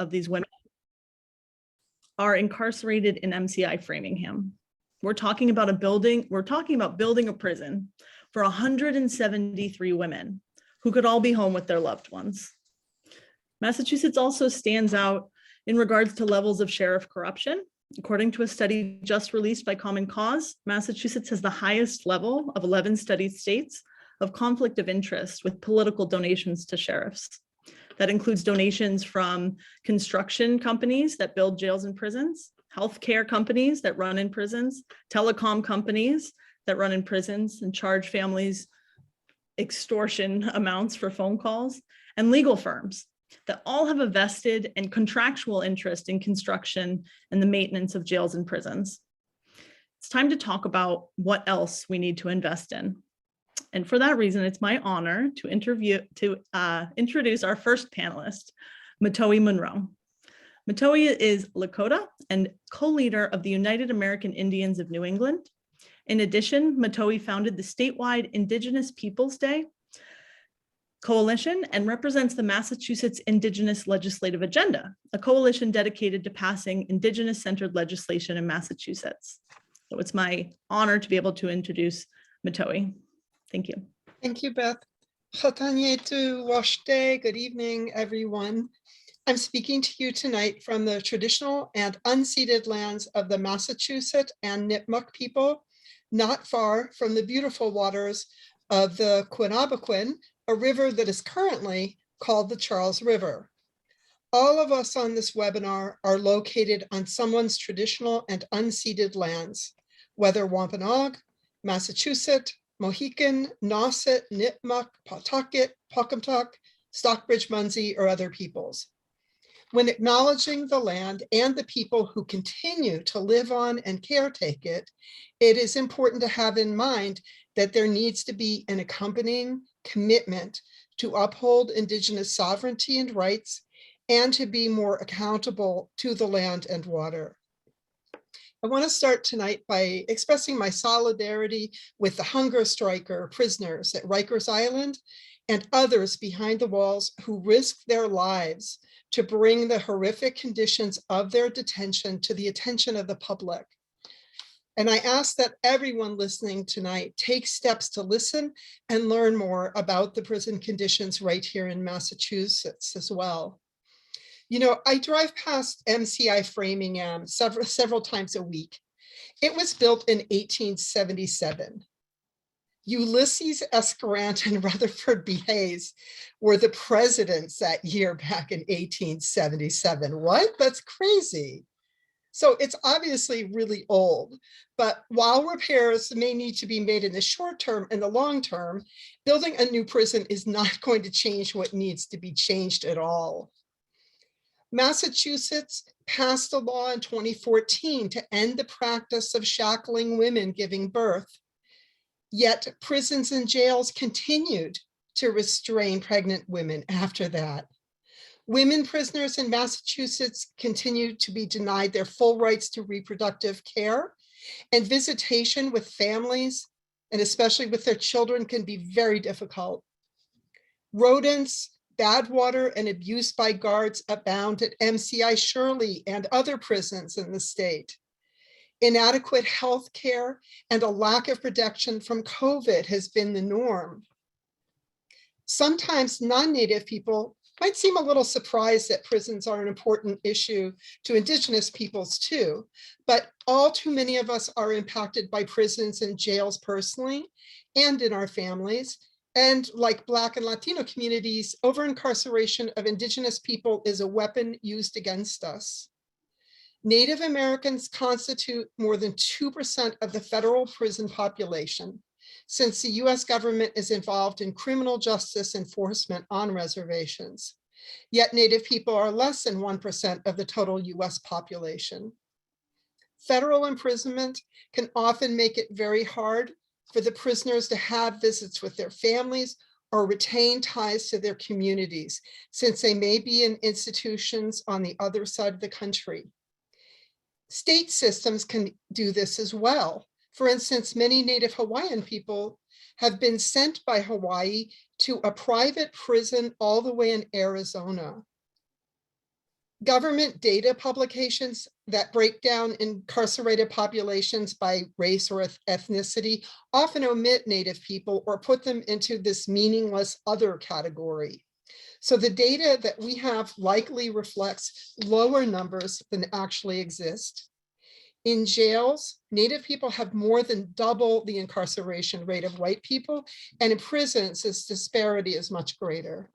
of these women are incarcerated in MCI Framingham. We're talking about building a prison for 173 women who could all be home with their loved ones. Massachusetts also stands out in regards to levels of sheriff corruption. According to a study just released by Common Cause, Massachusetts has the highest level of 11 studied states of conflict of interest with political donations to sheriffs. That includes donations from construction companies that build jails and prisons, healthcare companies that run in prisons, telecom companies that run in prisons and charge families extortion amounts for phone calls, and legal firms that all have a vested and contractual interest in construction and the maintenance of jails and prisons. It's time to talk about what else we need to invest in. And for that reason, it's my honor to introduce our first panelist, Mahtowin Munro. Mahtowin is Lakota and co-leader of the United American Indians of New England. In addition, Mahtowin founded the statewide Indigenous Peoples Day Coalition and represents the Massachusetts Indigenous Legislative Agenda, a coalition dedicated to passing Indigenous-centered legislation in Massachusetts. So it's my honor to be able to introduce Mahtowin. Thank you. Thank you, Beth. Chatanyetu Washte. Good evening, everyone. I'm speaking to you tonight from the traditional and unceded lands of the Massachusetts and Nipmuc people, not far from the beautiful waters of the Quinabaquin, a river that is currently called the Charles River. All of us on this webinar are located on someone's traditional and unceded lands, whether Wampanoag, Massachusetts, Mohican, Nauset, Nipmuc, Pawtucket, Pocumtuck, Stockbridge, Munsee, or other peoples. When acknowledging the land and the people who continue to live on and caretake it, it is important to have in mind that there needs to be an accompanying commitment to uphold Indigenous sovereignty and rights and to be more accountable to the land and water. I want to start tonight by expressing my solidarity with the hunger striker prisoners at Rikers Island and others behind the walls who risked their lives to bring the horrific conditions of their detention to the attention of the public. And I ask that everyone listening tonight take steps to listen and learn more about the prison conditions right here in Massachusetts as well. You know, I drive past MCI Framingham several times a week. It was built in 1877. Ulysses S. Grant and Rutherford B. Hayes were the presidents that year back in 1877. What? That's crazy. So it's obviously really old, but while repairs may need to be made in the short term and the long term, building a new prison is not going to change what needs to be changed at all. Massachusetts passed a law in 2014 to end the practice of shackling women giving birth. Yet prisons and jails continued to restrain pregnant women after that. Women prisoners in Massachusetts continue to be denied their full rights to reproductive care, and visitation with families, and especially with their children, can be very difficult. Rodents, bad water, and abuse by guards abound at MCI Shirley and other prisons in the state. Inadequate health care and a lack of protection from COVID has been the norm. Sometimes non-Native people might seem a little surprised that prisons are an important issue to Indigenous peoples too, but all too many of us are impacted by prisons and jails personally and in our families. And like Black and Latino communities, over-incarceration of Indigenous people is a weapon used against us. Native Americans constitute more than 2% of the federal prison population, since the US government is involved in criminal justice enforcement on reservations. Yet Native people are less than 1% of the total US population. Federal imprisonment can often make it very hard for the prisoners to have visits with their families or retain ties to their communities, since they may be in institutions on the other side of the country. State systems can do this as well. For instance, many Native Hawaiian people have been sent by Hawaii to a private prison all the way in Arizona. Government data publications that break down incarcerated populations by race or ethnicity often omit Native people or put them into this meaningless other category. So the data that we have likely reflects lower numbers than actually exist. In jails, Native people have more than double the incarceration rate of white people, and in prisons, this disparity is much greater.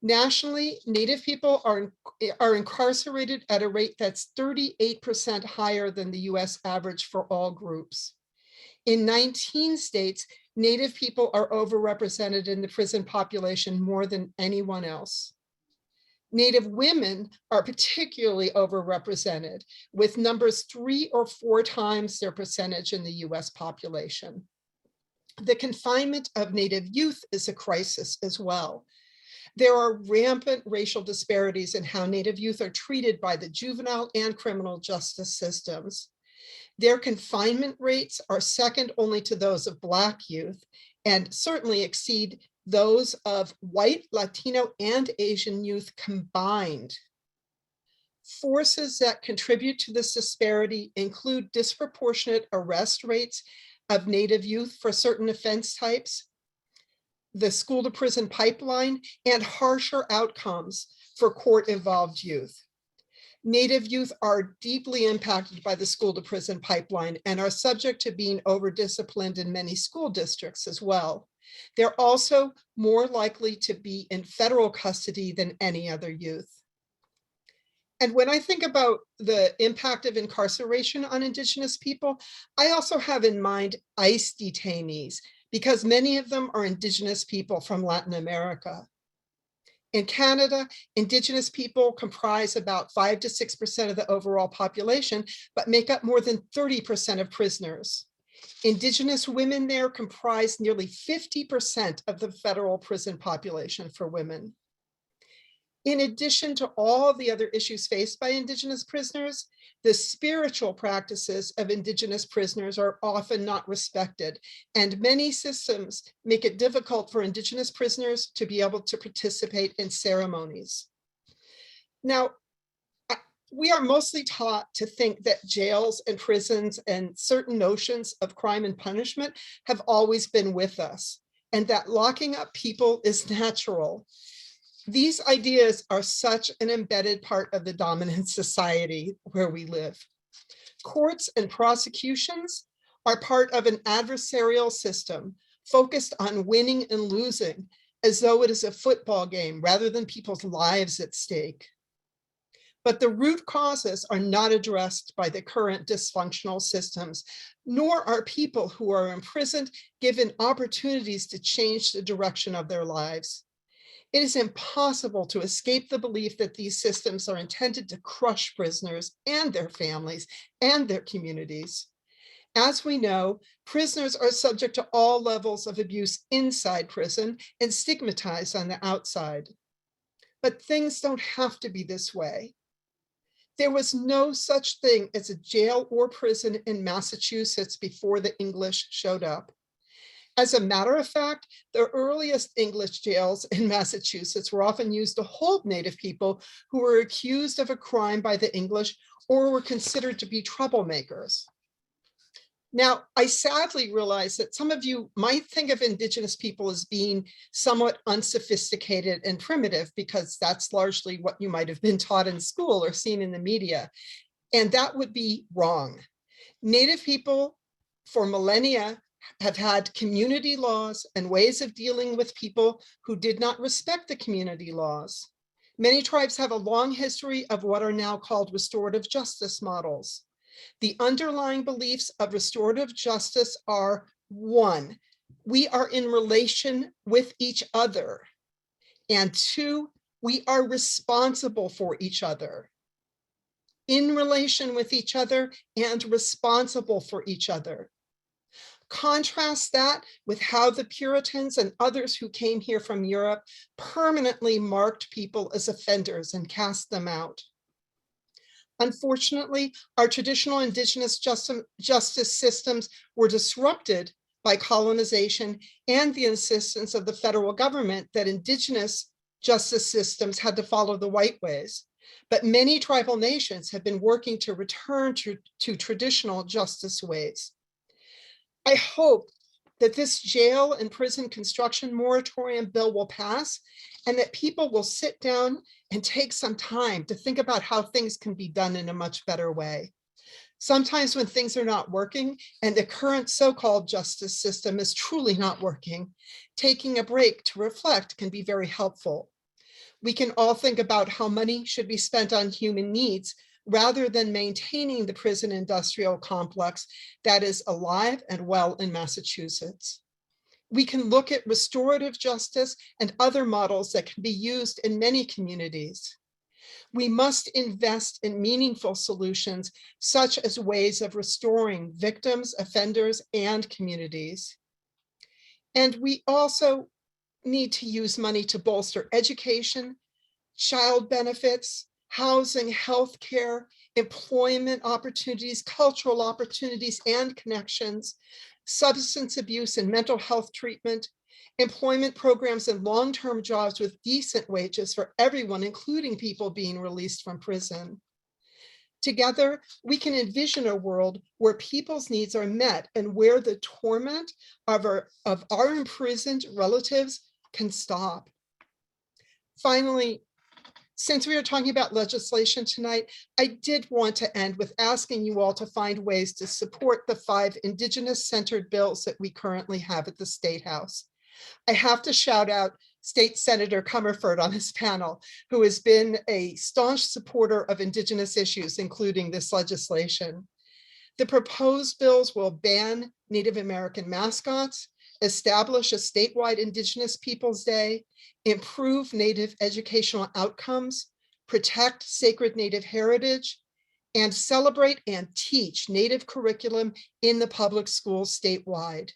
Nationally, Native people are incarcerated at a rate that's 38% higher than the US average for all groups. In 19 states, Native people are overrepresented in the prison population more than anyone else. Native women are particularly overrepresented, with numbers 3 or 4 times their percentage in the US population. The confinement of Native youth is a crisis as well. There are rampant racial disparities in how Native youth are treated by the juvenile and criminal justice systems. Their confinement rates are second only to those of Black youth and certainly exceed those of white, Latino, and Asian youth combined. Forces that contribute to this disparity include disproportionate arrest rates of Native youth for certain offense types, the school to prison pipeline, and harsher outcomes for court-involved youth. Native youth are deeply impacted by the school to prison pipeline and are subject to being over-disciplined in many school districts as well. They're also more likely to be in federal custody than any other youth. And when I think about the impact of incarceration on Indigenous people, I also have in mind ICE detainees, because many of them are Indigenous people from Latin America. In Canada, Indigenous people comprise about 5 to 6% of the overall population, but make up more than 30% of prisoners. Indigenous women there comprise nearly 50% of the federal prison population for women. In addition to all the other issues faced by Indigenous prisoners, the spiritual practices of Indigenous prisoners are often not respected, and many systems make it difficult for Indigenous prisoners to be able to participate in ceremonies. Now, we are mostly taught to think that jails and prisons and certain notions of crime and punishment have always been with us, and that locking up people is natural. These ideas are such an embedded part of the dominant society where we live. Courts and prosecutions are part of an adversarial system focused on winning and losing, as though it is a football game rather than people's lives at stake. But the root causes are not addressed by the current dysfunctional systems, nor are people who are imprisoned given opportunities to change the direction of their lives. It is impossible to escape the belief that these systems are intended to crush prisoners and their families and their communities. As we know, prisoners are subject to all levels of abuse inside prison and stigmatized on the outside. But things don't have to be this way. There was no such thing as a jail or prison in Massachusetts before the English showed up. As a matter of fact, the earliest English jails in Massachusetts were often used to hold Native people who were accused of a crime by the English or were considered to be troublemakers. Now, I sadly realize that some of you might think of Indigenous people as being somewhat unsophisticated and primitive, because that's largely what you might have been taught in school or seen in the media. And that would be wrong. Native people for millennia have had community laws and ways of dealing with people who did not respect the community laws. Many tribes have a long history of what are now called restorative justice models. The underlying beliefs of restorative justice are: 1, we are in relation with each other, and 2, we are responsible for each other. In relation with each other and responsible for each other. Contrast that with how the Puritans and others who came here from Europe permanently marked people as offenders and cast them out. Unfortunately, our traditional Indigenous justice systems were disrupted by colonization and the insistence of the federal government that Indigenous justice systems had to follow the white ways. but many tribal nations have been working to return to traditional justice ways. I hope that this jail and prison construction moratorium bill will pass and that people will sit down and take some time to think about how things can be done in a much better way. Sometimes when things are not working and the current so-called justice system is truly not working, taking a break to reflect can be very helpful. We can all think about how money should be spent on human needs rather than maintaining the prison industrial complex that is alive and well in Massachusetts. We can look at restorative justice and other models that can be used in many communities. We must invest in meaningful solutions, such as ways of restoring victims, offenders, and communities. And we also need to use money to bolster education, child benefits, housing, healthcare, employment opportunities, cultural opportunities and connections, substance abuse and mental health treatment, employment programs and long-term jobs with decent wages for everyone, including people being released from prison. Together, we can envision a world where people's needs are met and where the torment of our imprisoned relatives can stop. Finally, since we are talking about legislation tonight, I did want to end with asking you all to find ways to support the 5 Indigenous-centered bills that we currently have at the State House. I have to shout out State Senator Comiford on this panel, who has been a staunch supporter of Indigenous issues, including this legislation. The proposed bills will ban Native American mascots, establish a statewide Indigenous Peoples Day, improve Native educational outcomes, protect sacred Native heritage, and celebrate and teach Native curriculum in the public schools statewide.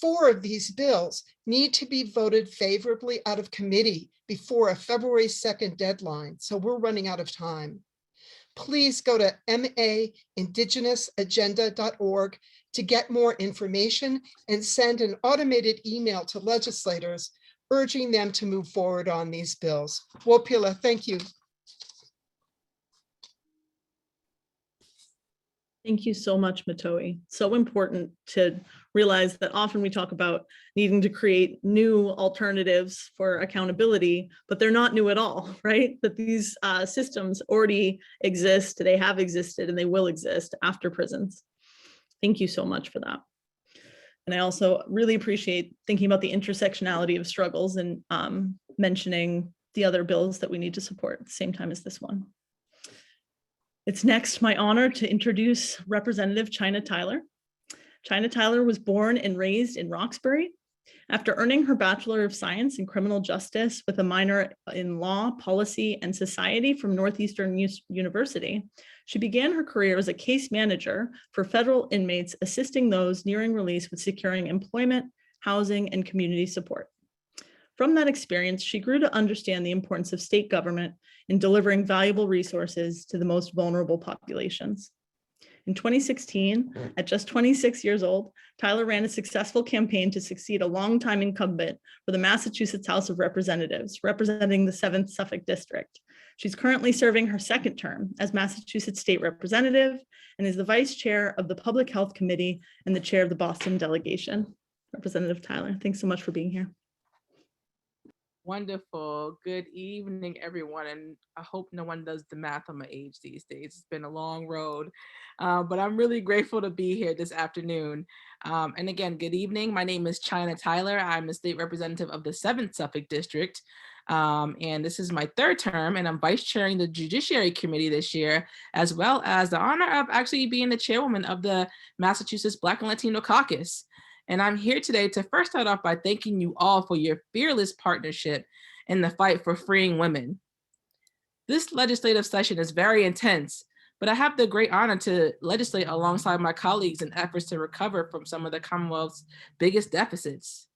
4 of these bills need to be voted favorably out of committee before a February 2nd deadline, so we're running out of time. Please go to maindigenousagenda.org to get more information and send an automated email to legislators urging them to move forward on these bills. Wopila, thank you. Thank you so much, Mahtowin. So important to realize that often we talk about needing to create new alternatives for accountability, but they're not new at all, right? That these systems already exist, they have existed, and they will exist after prisons. Thank you so much for that. And I also really appreciate thinking about the intersectionality of struggles and mentioning the other bills that we need to support at the same time as this one. It's next my honor to introduce Representative China Tyler. China Tyler was born and raised in Roxbury. After earning her Bachelor of Science in Criminal Justice with a minor in Law, Policy, and Society from Northeastern University, she began her career as a case manager for federal inmates, assisting those nearing release with securing employment, housing, and community support. From that experience, she grew to understand the importance of state government in delivering valuable resources to the most vulnerable populations. In 2016, at just 26 years old, Tyler ran a successful campaign to succeed a longtime incumbent for the Massachusetts House of Representatives, representing the 7th Suffolk District. She's currently serving her 2nd term as Massachusetts State Representative and is the Vice Chair of the Public Health Committee and the Chair of the Boston Delegation. Representative Tyler, thanks so much for being here. Wonderful. Good evening, everyone. And I hope no one does the math on my age these days. It's been a long road, but I'm really grateful to be here this afternoon. And again, good evening. My name is China Tyler. I'm the state representative of the 7th Suffolk District. And this is my 3rd term, and I'm vice chairing the Judiciary Committee this year, as well as the honor of actually being the chairwoman of the Massachusetts Black and Latino Caucus. And I'm here today to first start off by thanking you all for your fearless partnership in the fight for freeing women. This legislative session is very intense, but I have the great honor to legislate alongside my colleagues in efforts to recover from some of the Commonwealth's biggest deficits.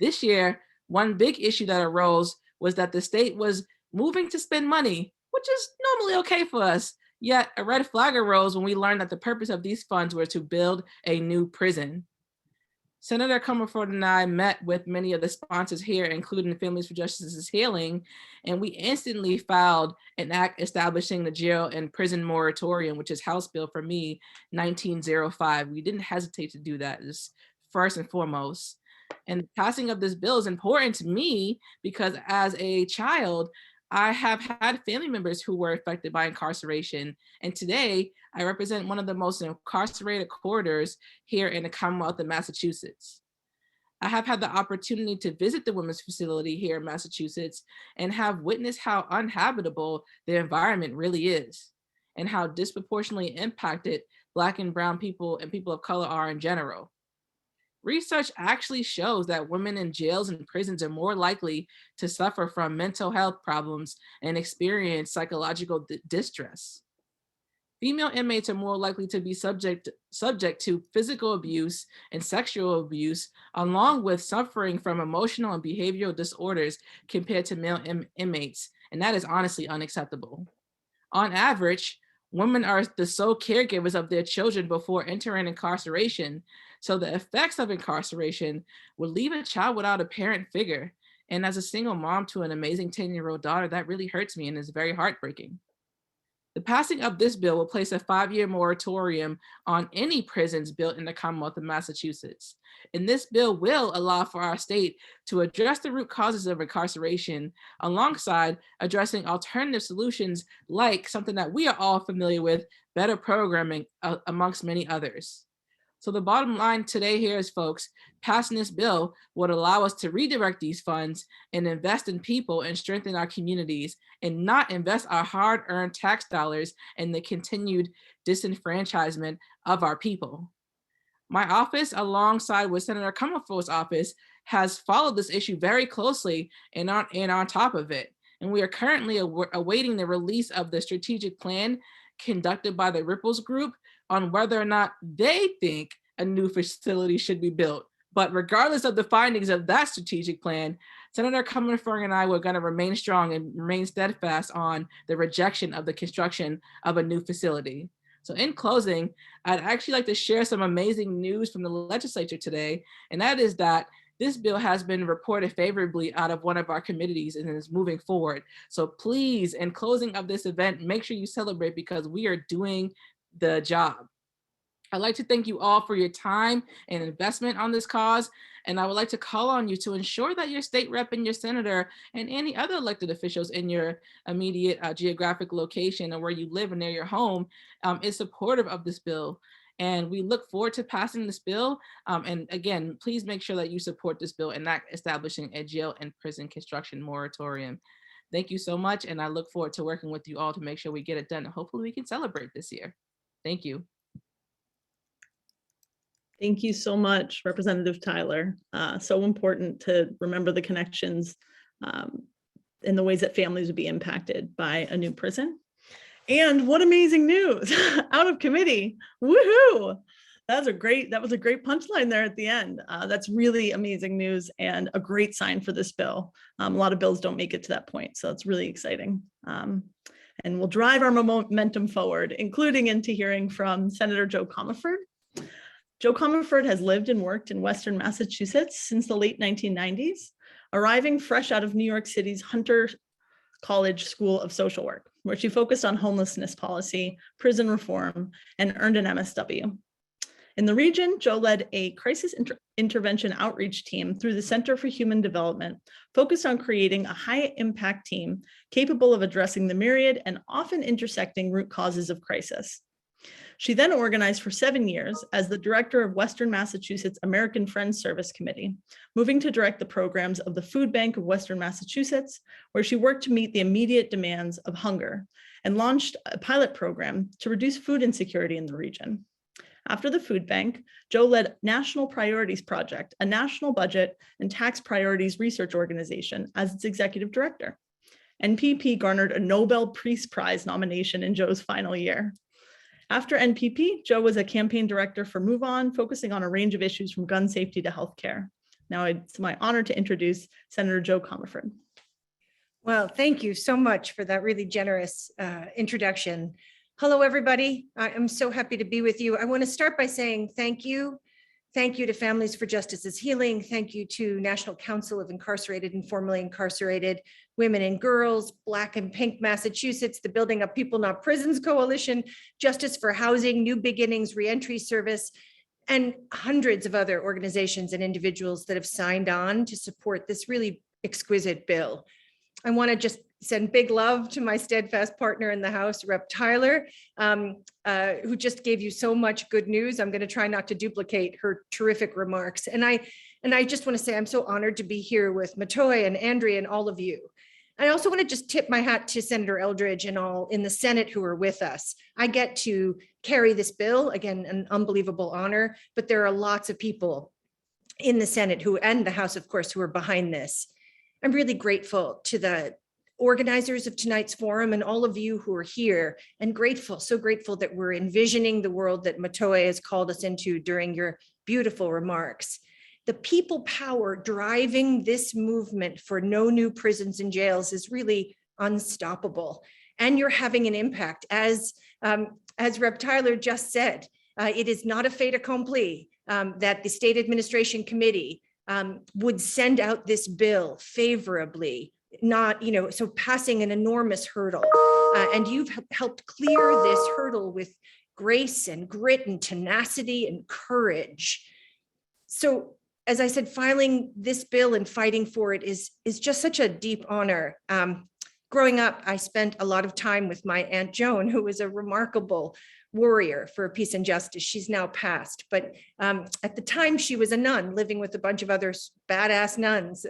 This year, one big issue that arose was that the state was moving to spend money, which is normally okay for us. Yet a red flag arose when we learned that the purpose of these funds were to build a new prison. Senator Comiford and I met with many of the sponsors here, including Families for Justice's Healing, and we instantly filed an act establishing the jail and prison moratorium, which is House Bill for me 1905. We didn't hesitate to do that, just first and foremost. And the passing of this bill is important to me because as a child, I have had family members who were affected by incarceration. And today I represent one of the most incarcerated corridors here in the Commonwealth of Massachusetts. I have had the opportunity to visit the women's facility here in Massachusetts and have witnessed how uninhabitable the environment really is and how disproportionately impacted Black and brown people and people of color are in general. Research actually shows that women in jails and prisons are more likely to suffer from mental health problems and experience psychological distress. Female inmates are more likely to be subject to physical abuse and sexual abuse, along with suffering from emotional and behavioral disorders compared to male inmates, and that is honestly unacceptable. On average, women are the sole caregivers of their children before entering incarceration, so the effects of incarceration would leave a child without a parent figure. And as a single mom to an amazing 10-year-old daughter, that really hurts me and is very heartbreaking. The passing of this bill will place a 5-year moratorium on any prisons built in the Commonwealth of Massachusetts. And this bill will allow for our state to address the root causes of incarceration alongside addressing alternative solutions like something that we are all familiar with, better programming amongst many others. So the bottom line today here is, folks, passing this bill would allow us to redirect these funds and invest in people and strengthen our communities and not invest our hard-earned tax dollars in the continued disenfranchisement of our people. My office, alongside with Senator Comiford's office, has followed this issue very closely and on top of it. And we are currently awaiting the release of the strategic plan conducted by the Ripples Group on whether or not they think a new facility should be built. But regardless of the findings of that strategic plan, Senator Comiford and I were going to remain strong and remain steadfast on the rejection of the construction of a new facility. So in closing, I'd actually like to share some amazing news from the legislature today, and that is that this bill has been reported favorably out of one of our committees and is moving forward. So please, in closing of this event, make sure you celebrate because we are doing the job. I'd like to thank you all for your time and investment on this cause. And I would like to call on you to ensure that your state rep and your senator and any other elected officials in your immediate geographic location or where you live and near your home is supportive of this bill. And we look forward to passing this bill. And again, please make sure that you support this bill and not establishing a jail and prison construction moratorium. Thank you so much. And I look forward to working with you all to make sure we get it done. And hopefully we can celebrate this year. Thank you. Thank you so much, Representative Tyler. So important to remember the connections in the ways that families would be impacted by a new prison. And what amazing news out of committee. Woohoo! That was a great punchline there at the end. That's really amazing news and a great sign for this bill. A lot of bills don't make it to that point, so it's really exciting. And we'll drive our momentum forward, including into hearing from Senator Joe Comiford. Joe Comiford has lived and worked in Western Massachusetts since the late 1990s, arriving fresh out of New York City's Hunter College School of Social Work, where she focused on homelessness policy, prison reform, and earned an MSW. In the region, Joe led a crisis intervention outreach team through the Center for Human Development, focused on creating a high-impact team capable of addressing the myriad and often intersecting root causes of crisis. She then organized for 7 years as the director of Western Massachusetts American Friends Service Committee, moving to direct the programs of the Food Bank of Western Massachusetts, where she worked to meet the immediate demands of hunger and launched a pilot program to reduce food insecurity in the region. After the food bank, Joe led National Priorities Project, a national budget and tax priorities research organization, as its executive director. NPP garnered a Nobel Peace Prize nomination in Joe's final year. After NPP, Joe was a campaign director for Move On, focusing on a range of issues from gun safety to healthcare. Now it's my honor to introduce Senator Joe Comiford. Well, thank you so much for that really generous introduction. Hello, everybody. I am so happy to be with you. I want to start by saying thank you Thank you to Families for Justice's Healing. Thank you to National Council of Incarcerated and Formerly Incarcerated Women and Girls, Black and Pink Massachusetts, the Building Up People Not Prisons Coalition, Justice for Housing, New Beginnings Reentry Service, and hundreds of other organizations and individuals that have signed on to support this really exquisite bill. I want to just send big love to my steadfast partner in the House, Rep. Tyler, who just gave you so much good news. I'm going to try not to duplicate her terrific remarks. And I just want to say I'm so honored to be here with Mahtowin and Andrea and all of you. I also want to just tip my hat to Senator Eldridge and all in the Senate who are with us. I get to carry this bill, again, an unbelievable honor, but there are lots of people in the Senate and the House, of course, who are behind this. I'm really grateful to the organizers of tonight's forum and all of you who are here, and so grateful that we're envisioning the world that Mahtowin has called us into during your beautiful remarks. The people power driving this movement for no new prisons and jails is really unstoppable. And you're having an impact. As Rep. Tyler just said, it is not a fait accompli that the State Administration Committee would send out this bill favorably, so passing an enormous hurdle. And you've helped clear this hurdle with grace and grit and tenacity and courage. So, as I said, filing this bill and fighting for it is just such a deep honor. Growing up, I spent a lot of time with my Aunt Joan, who was a remarkable warrior for peace and justice. She's now passed, but at the time she was a nun living with a bunch of other badass nuns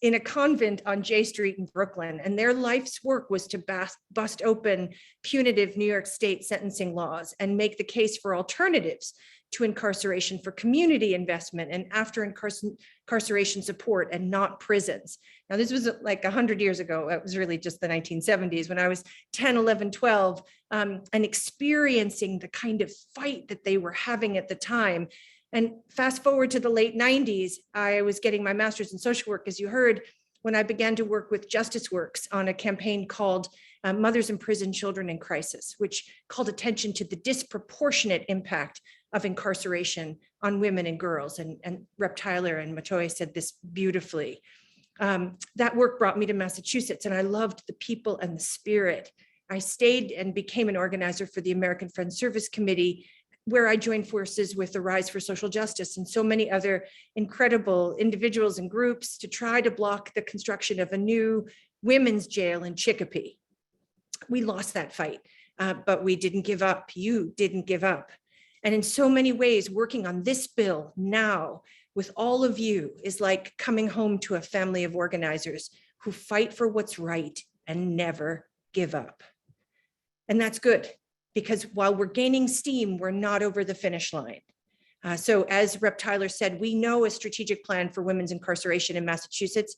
in a convent on J Street in Brooklyn. And their life's work was to bust open punitive New York State sentencing laws and make the case for alternatives to incarceration, for community investment and after incarceration support, and not prisons. Now, this was like 100 years ago. It was really just the 1970s when I was 10, 11, 12, and experiencing the kind of fight that they were having at the time. And fast forward to the late 90s, I was getting my master's in social work, as you heard, when I began to work with Justice Works on a campaign called Mothers in Prison, Children in Crisis, which called attention to the disproportionate impact of incarceration on women and girls. And Rep. Tyler and Mahtowin said this beautifully. That work brought me to Massachusetts, and I loved the people and the spirit. I stayed and became an organizer for the American Friends Service Committee, where I joined forces with the Rise for Social Justice and so many other incredible individuals and groups to try to block the construction of a new women's jail in Chicopee. We lost that fight, but we didn't give up. You didn't give up. And in so many ways, working on this bill now with all of you is like coming home to a family of organizers who fight for what's right and never give up. And that's good, because while we're gaining steam, we're not over the finish line. So as Rep. Tyler said, we know a strategic plan for women's incarceration in Massachusetts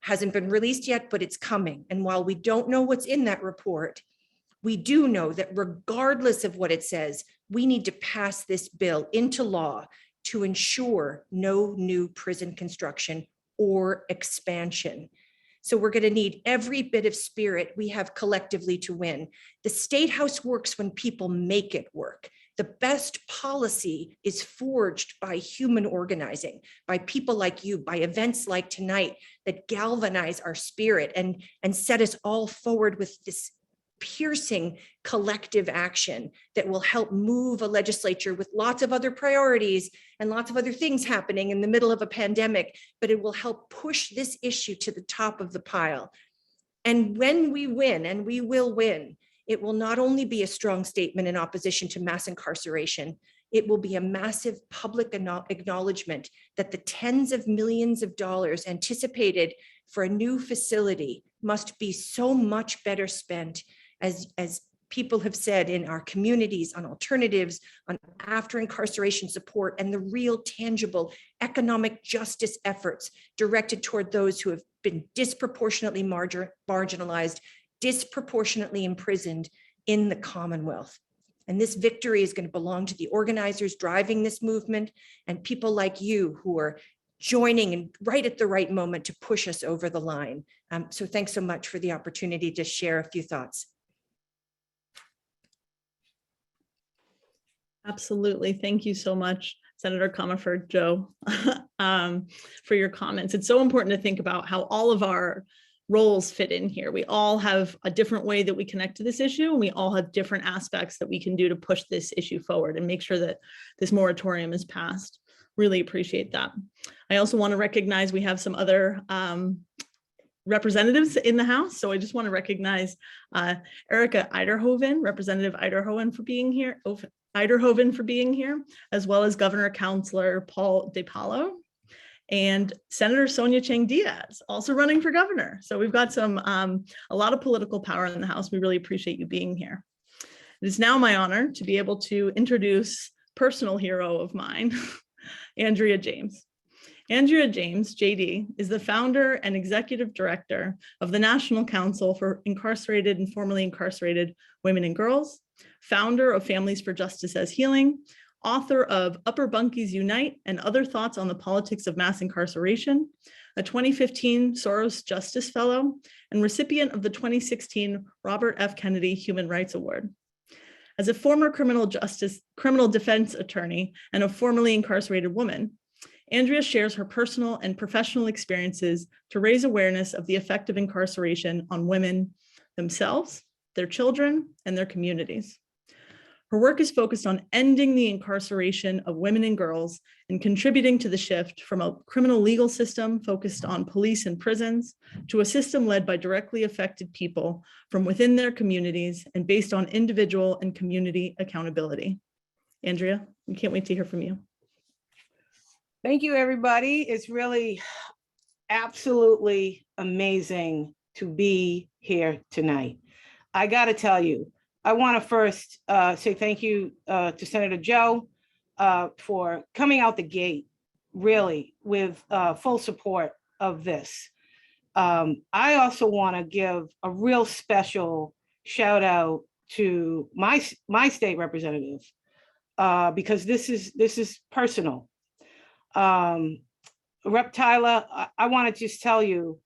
hasn't been released yet, but it's coming. And while we don't know what's in that report, we do know that regardless of what it says, we need to pass this bill into law to ensure no new prison construction or expansion. So we're going to need every bit of spirit we have collectively to win. The State House works when people make it work. The best policy is forged by human organizing, by people like you, by events like tonight that galvanize our spirit and set us all forward with this piercing collective action that will help move a legislature with lots of other priorities and lots of other things happening in the middle of a pandemic, but it will help push this issue to the top of the pile. And when we win, and we will win, it will not only be a strong statement in opposition to mass incarceration, it will be a massive public acknowledgement that the tens of millions of dollars anticipated for a new facility must be so much better spent, as people have said, in our communities, on alternatives, on after incarceration support, and the real tangible economic justice efforts directed toward those who have been disproportionately marginalized, disproportionately imprisoned in the Commonwealth. And this victory is going to belong to the organizers driving this movement and people like you who are joining and right at the right moment to push us over the line. So thanks so much for the opportunity to share a few thoughts. Absolutely. Thank you so much, Senator Comiford, Joe, for your comments. It's so important to think about how all of our roles fit in here. We all have a different way that we connect to this issue, and we all have different aspects that we can do to push this issue forward and make sure that this moratorium is passed. Really appreciate that. I also want to recognize we have some other representatives in the House. So I just want to recognize Erica Eiderhoven, Representative Eiderhoven for being here, as well as Governor Councilor Paul DePaulo and Senator Sonia Chang Diaz, also running for governor. So we've got a lot of political power in the House. We really appreciate you being here. It is now my honor to be able to introduce personal hero of mine, Andrea James. Andrea James, JD, is the founder and executive director of the National Council for Incarcerated and Formerly Incarcerated Women and Girls, founder of Families for Justice as Healing, author of Upper Bunkies Unite and Other Thoughts on the Politics of Mass Incarceration, a 2015 Soros Justice Fellow, and recipient of the 2016 Robert F. Kennedy Human Rights Award. As a former criminal defense attorney and a formerly incarcerated woman, Andrea shares her personal and professional experiences to raise awareness of the effect of incarceration on women themselves, their children, and their communities. Her work is focused on ending the incarceration of women and girls and contributing to the shift from a criminal legal system focused on police and prisons to a system led by directly affected people from within their communities and based on individual and community accountability. Andrea, we can't wait to hear from you. Thank you, everybody. It's really absolutely amazing to be here tonight. I got to tell you, I want to first say thank you to Senator Joe for coming out the gate, really, with full support of this. I also want to give a real special shout out to my state representative because this is personal. Rep. Tyler, I want to just tell you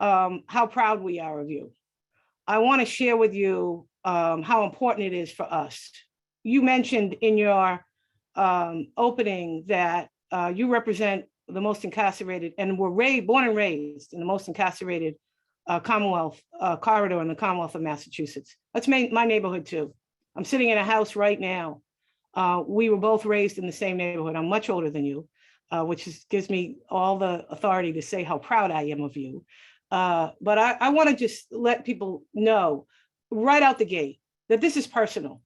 how proud we are of you. I want to share with you how important it is for us. You mentioned in your opening that you represent the most incarcerated and were born and raised in the most incarcerated Commonwealth corridor in the Commonwealth of Massachusetts. That's my neighborhood too. I'm sitting in a house right now. We were both raised in the same neighborhood. I'm much older than you, which gives me all the authority to say how proud I am of you. But I want to just let people know right out the gate that this is personal.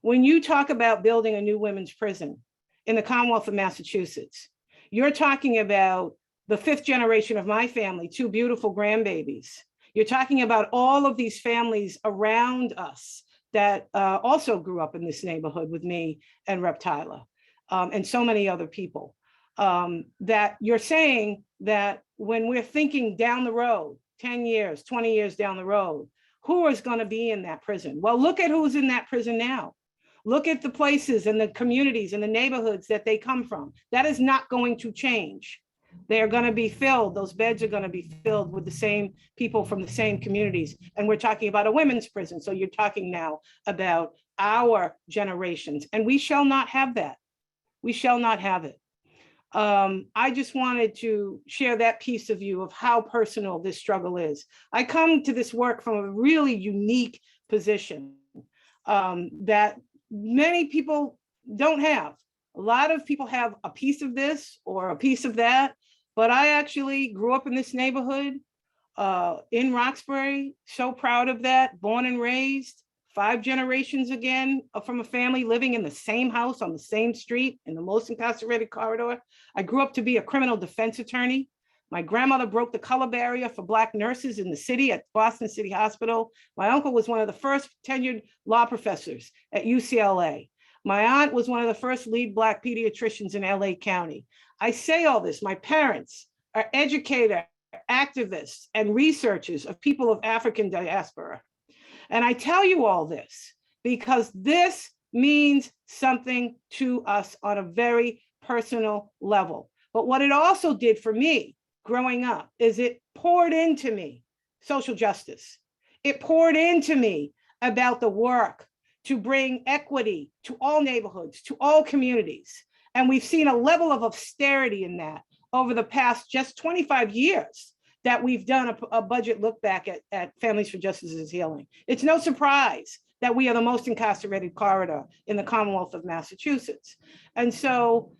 When you talk about building a new women's prison in the Commonwealth of Massachusetts, you're talking about the 5th generation of my family, 2 beautiful grandbabies. You're talking about all of these families around us that also grew up in this neighborhood with me and Rep. Tyler and so many other people. That you're saying that when we're thinking down the road, 10 years, 20 years down the road, who is going to be in that prison? Well, look at who's in that prison now. Look at the places and the communities and the neighborhoods that they come from. That is not going to change. They're going to be filled. Those beds are going to be filled with the same people from the same communities. And we're talking about a women's prison. So you're talking now about our generations, and we shall not have that. We shall not have it. I just wanted to share that piece of you of how personal this struggle is. I come to this work from a really unique position that many people don't have. A lot of people have a piece of this or a piece of that, but I actually grew up in this neighborhood in Roxbury, so proud of that, born and raised. 5 generations again from a family living in the same house on the same street in the most incarcerated corridor. I grew up to be a criminal defense attorney. My grandmother broke the color barrier for Black nurses in the city at Boston City Hospital. My uncle was one of the first tenured law professors at UCLA. My aunt was one of the first lead Black pediatricians in LA County. I say all this, my parents are educators, activists, and researchers of people of African diaspora. And I tell you all this because this means something to us on a very personal level. But what it also did for me growing up is it poured into me social justice. It poured into me about the work to bring equity to all neighborhoods, to all communities. And we've seen a level of austerity in that over the past just 25 years that we've done a budget look back at Families for Justice's Healing. It's no surprise that we are the most incarcerated corridor in the Commonwealth of Massachusetts. And so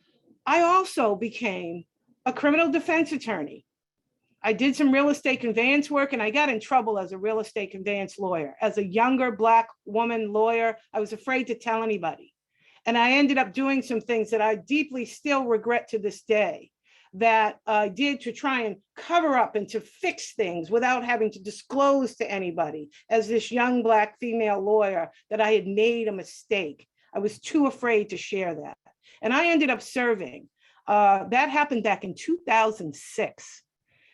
I also became a criminal defense attorney. I did some real estate conveyance work, and I got in trouble as a real estate conveyance lawyer. As a younger Black woman lawyer, I was afraid to tell anybody. And I ended up doing some things that I deeply still regret to this day, that I did to try and cover up and to fix things without having to disclose to anybody as this young Black female lawyer that I had made a mistake. I was too afraid to share that. And I ended up serving. That happened back in 2006.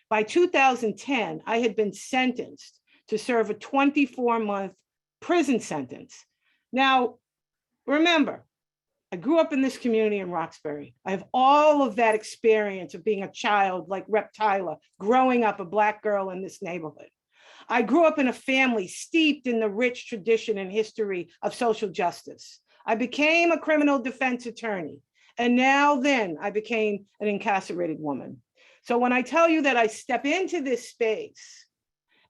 By 2010, I had been sentenced to serve a 24-month prison sentence. Now, remember, I grew up in this community in Roxbury. I have all of that experience of being a child like Rep. Tyler, growing up a Black girl in this neighborhood. I grew up in a family steeped in the rich tradition and history of social justice. I became a criminal defense attorney, and now then I became an incarcerated woman. So when I tell you that I step into this space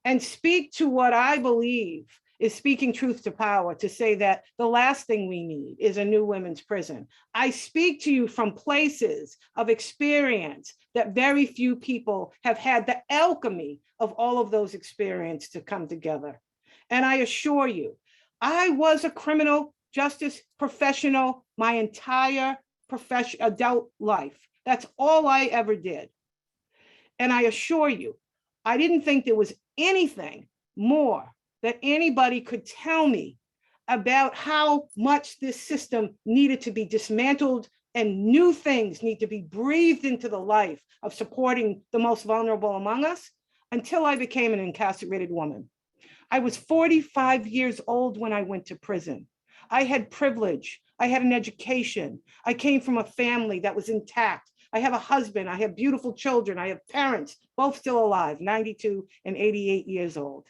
and speak to what I believe is speaking truth to power, to say that the last thing we need is a new women's prison, I speak to you from places of experience that very few people have had the alchemy of all of those experiences to come together. And I assure you, I was a criminal justice professional my entire adult life. That's all I ever did. And I assure you, I didn't think there was anything more that anybody could tell me about how much this system needed to be dismantled and new things need to be breathed into the life of supporting the most vulnerable among us until I became an incarcerated woman. I was 45 years old when I went to prison. I had privilege. I had an education. I came from a family that was intact. I have a husband. I have beautiful children. I have parents, both still alive, 92 and 88 years old.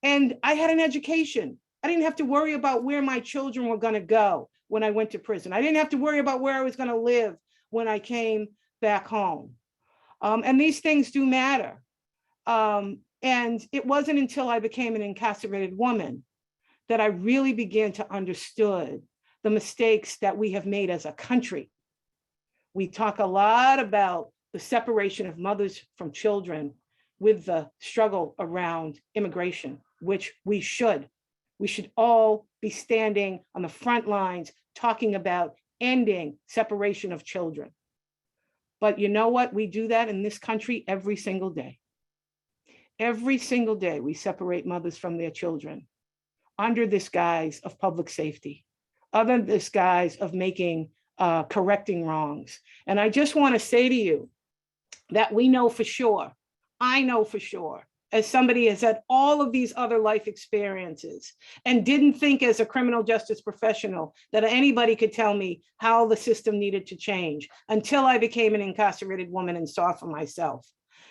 And I had an education. I didn't have to worry about where my children were going to go when I went to prison. I didn't have to worry about where I was going to live when I came back home. And these things do matter. And it wasn't until I became an incarcerated woman that I really began to understand the mistakes that we have made as a country. We talk a lot about the separation of mothers from children with the struggle around immigration, which we should. We should all be standing on the front lines talking about ending separation of children. But you know what? We do that in this country every single day. Every single day we separate mothers from their children under this guise of public safety, under this guise of correcting wrongs. And I just want to say to you that we know for sure, I know for sure, as somebody has had all of these other life experiences and didn't think as a criminal justice professional that anybody could tell me how the system needed to change until I became an incarcerated woman and saw for myself.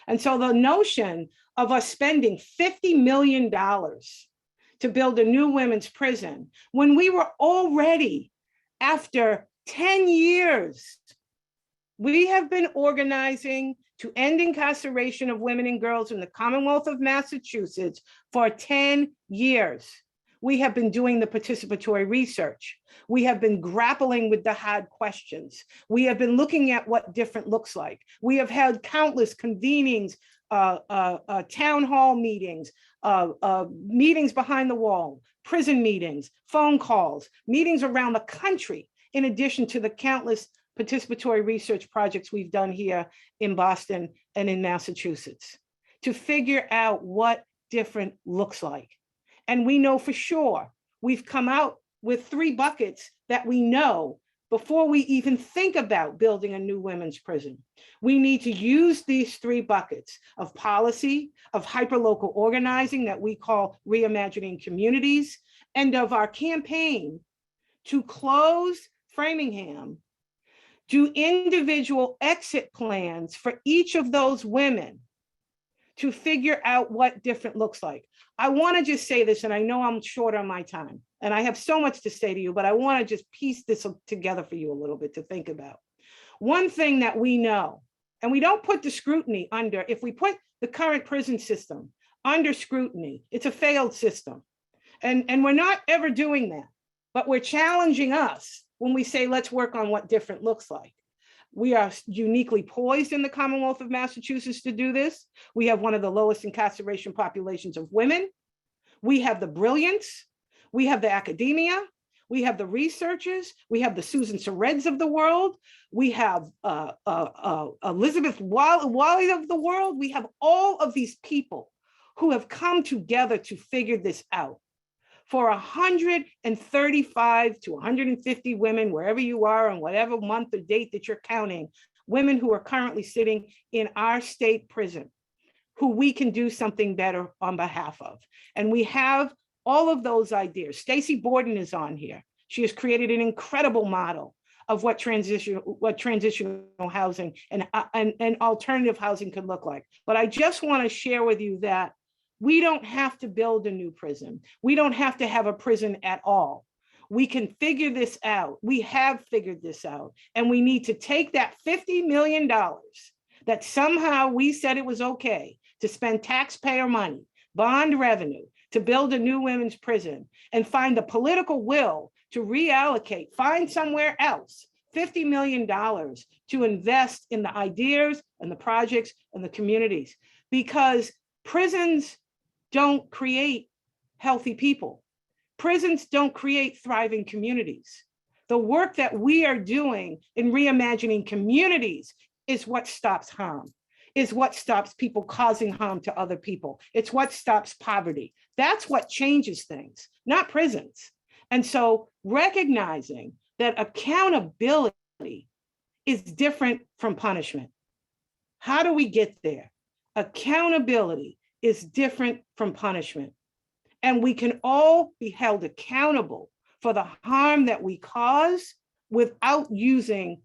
And so the notion of us spending $50 million to build a new women's prison when we were already, after 10 years, we have been organizing to end incarceration of women and girls in the Commonwealth of Massachusetts for 10 years. We have been doing the participatory research. We have been grappling with the hard questions. We have been looking at what different looks like. We have held countless convenings, town hall meetings, meetings behind the wall, prison meetings, phone calls, meetings around the country, in addition to the countless participatory research projects we've done here in Boston and in Massachusetts to figure out what different looks like. And we know for sure, we've come out with 3 buckets that we know before we even think about building a new women's prison. We need to use these 3 buckets of policy, of hyperlocal organizing that we call reimagining communities, and of our campaign to close Framingham, do individual exit plans for each of those women to figure out what different looks like. I want to just say this, and I know I'm short on my time, and I have so much to say to you, but I want to just piece this together for you a little bit to think about. One thing that we know, and we don't put the scrutiny under, if we put the current prison system under scrutiny, it's a failed system. And we're not ever doing that, but we're challenging us when we say, let's work on what different looks like. We are uniquely poised in the Commonwealth of Massachusetts to do this. We have one of the lowest incarceration populations of women. We have the brilliance. We have the academia. We have the researchers. We have the Susan Sareds of the world. We have Elizabeth Wiley of the world. We have all of these people who have come together to figure this out. For 135 to 150 women, wherever you are and whatever month or date that you're counting, women who are currently sitting in our state prison, who we can do something better on behalf of. And we have all of those ideas. Stacey Borden is on here. She has created an incredible model of what transitional housing and alternative housing could look like. But I just want to share with you that we don't have to build a new prison. We don't have to have a prison at all. We can figure this out. We have figured this out. And we need to take that $50 million that somehow we said it was okay to spend taxpayer money, bond revenue, to build a new women's prison and find the political will to reallocate, find somewhere else $50 million to invest in the ideas and the projects and the communities, because prisons don't create healthy people. Prisons don't create thriving communities. The work that we are doing in reimagining communities is what stops harm, is what stops people causing harm to other people. It's what stops poverty. That's what changes things, not prisons. And so recognizing that accountability is different from punishment. How do we get there? Accountability is different from punishment. And we can all be held accountable for the harm that we cause without using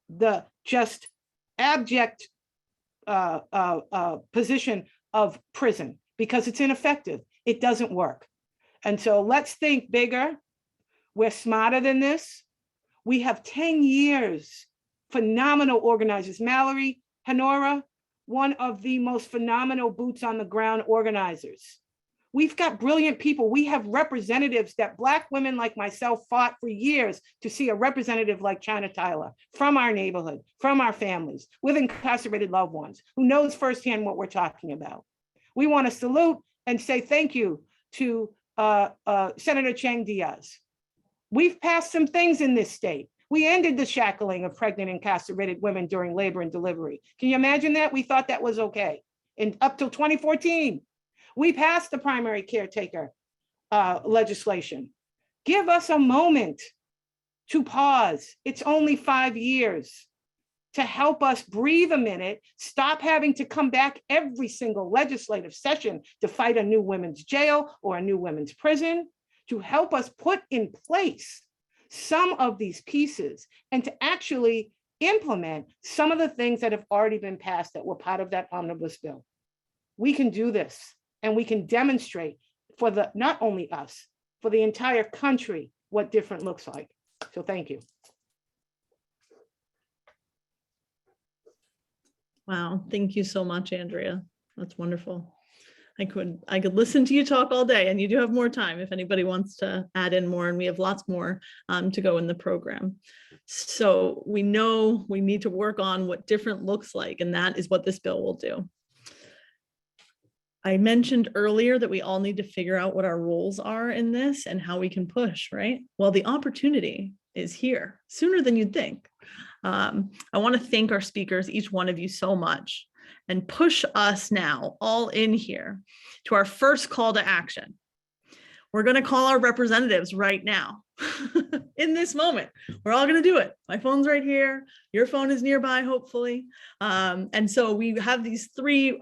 the just abject position of prison, because it's ineffective. It doesn't work. And so let's think bigger. We're smarter than this. We have 10 years, phenomenal organizers. Mallory Honora, one of the most phenomenal boots on the ground organizers. We've got brilliant people. We have representatives that Black women like myself fought for years to see a representative like China Tyler from our neighborhood, from our families, with incarcerated loved ones, who knows firsthand what we're talking about. We want to salute and say thank you to Senator Chang Diaz. We've passed some things in this state. We ended the shackling of pregnant incarcerated women during labor and delivery. Can you imagine that? We thought that was okay. And up till 2014, we passed the primary caretaker legislation. Give us a moment to pause. It's only 5 years to help us breathe a minute, stop having to come back every single legislative session to fight a new women's jail or a new women's prison, to help us put in place some of these pieces and to actually implement some of the things that have already been passed that were part of that omnibus bill. We can do this, and we can demonstrate for the, not only us, for the entire country, what different looks like. So thank you. Wow, thank you so much, Andrea. That's wonderful. I could listen to you talk all day, and you do have more time if anybody wants to add in more, and we have lots more to go in the program. So we know we need to work on what different looks like, and that is what this bill will do. I mentioned earlier that we all need to figure out what our roles are in this and how we can push, right? Well, the opportunity is here sooner than you'd think. I want to thank our speakers, each one of you, so much, and push us now all in here to our first call to action. We're going to call our representatives right now in this moment. We're all going to do it. My phone's right here. Your phone is nearby, hopefully. And so we have these three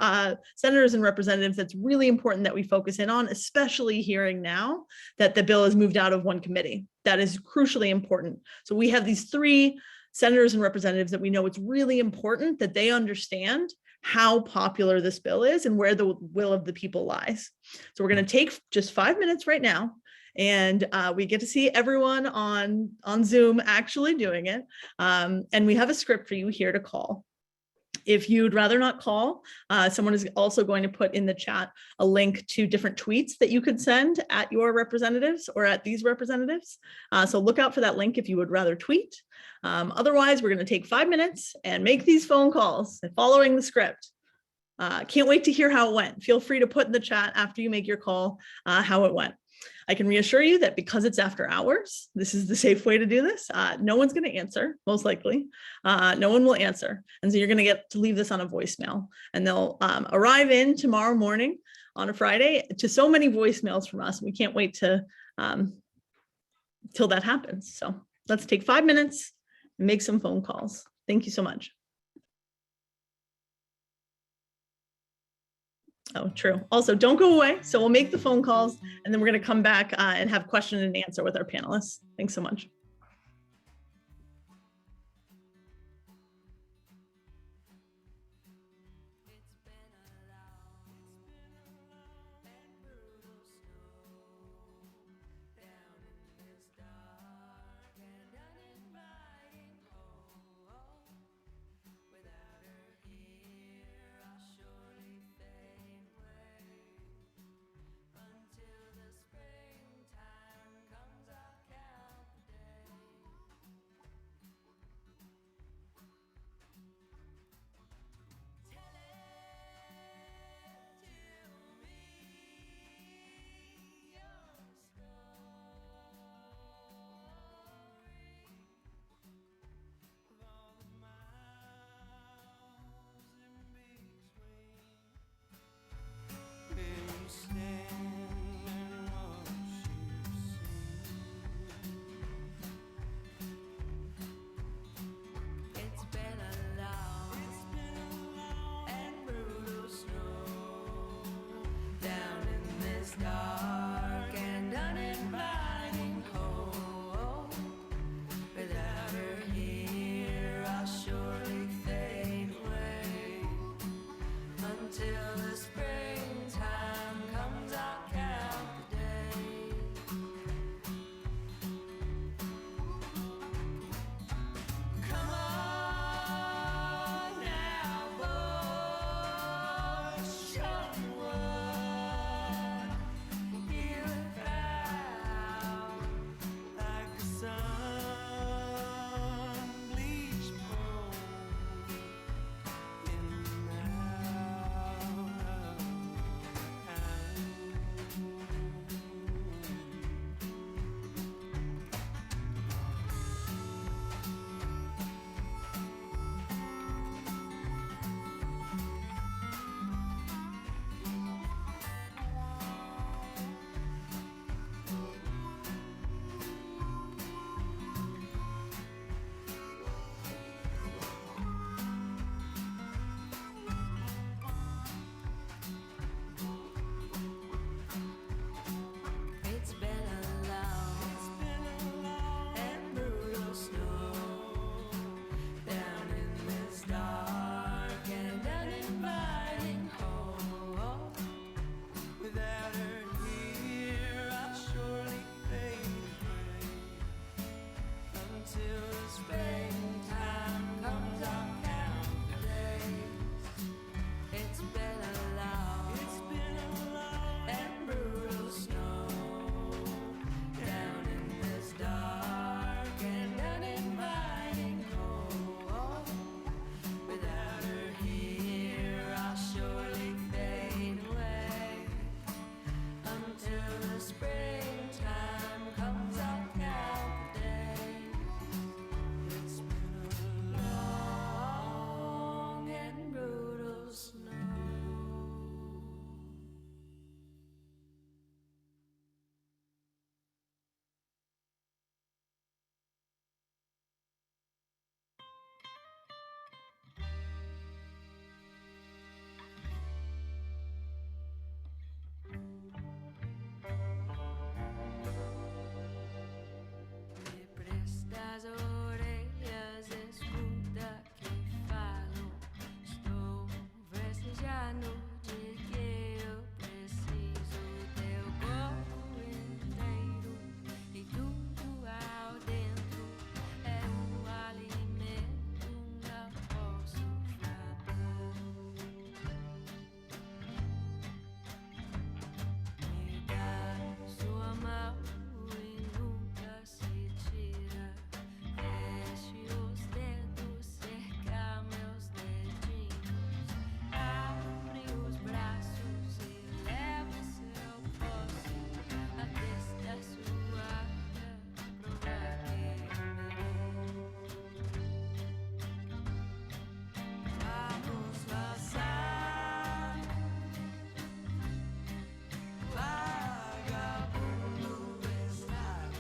senators and representatives that's really important that we focus in on, especially hearing now that the bill has moved out of one committee. That is crucially important. So we have these three senators and representatives that we know it's really important that they understand how popular this bill is and where the will of the people lies. So we're going to take just 5 minutes right now, and we get to see everyone on Zoom actually doing it. And we have a script for you here to call. If you'd rather not call, someone is also going to put in the chat a link to different tweets that you could send at your representatives or at these representatives. So look out for that link if you would rather tweet. Otherwise, we're going to take 5 minutes and make these phone calls following the script. Can't wait to hear how it went. Feel free to put in the chat after you make your call how it went. I can reassure you that because it's after hours, this is the safe way to do this. No one's going to answer, most likely. No one will answer. And so you're going to get to leave this on a voicemail, and they'll arrive in tomorrow morning on a Friday to so many voicemails from us. We can't wait to till that happens. So let's take 5 minutes and make some phone calls. Thank you so much. Oh, true. Also, don't go away. So we'll make the phone calls, and then we're going to come back and have question and answer with our panelists. Thanks so much.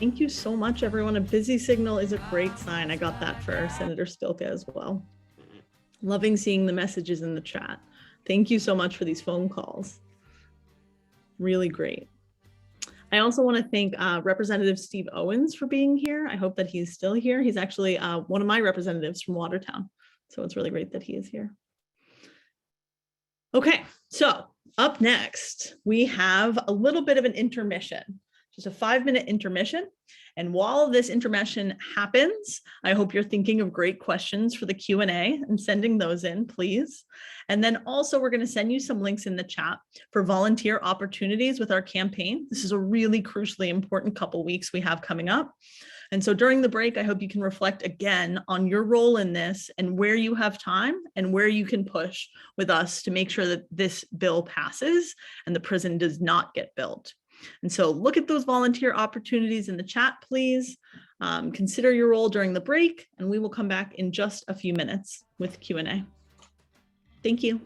Thank you so much, everyone. A busy signal is a great sign. I got that for Senator Spilka as well. Loving seeing the messages in the chat. Thank you so much for these phone calls. Really great. I also want to thank Representative Steve Owens for being here. I hope that he's still here. He's actually one of my representatives from Watertown. So it's really great that he is here. Okay, so up next, we have a little bit of an intermission, just a 5-minute intermission. And while this intermission happens, I hope you're thinking of great questions for the Q&A and sending those in, please. And then also we're going to send you some links in the chat for volunteer opportunities with our campaign. This is a really crucially important couple weeks we have coming up. And so during the break, I hope you can reflect again on your role in this and where you have time and where you can push with us to make sure that this bill passes and the prison does not get built. And so look at those volunteer opportunities in the chat, please. Consider your role during the break, and we will come back in just a few minutes with Q&A. Thank you.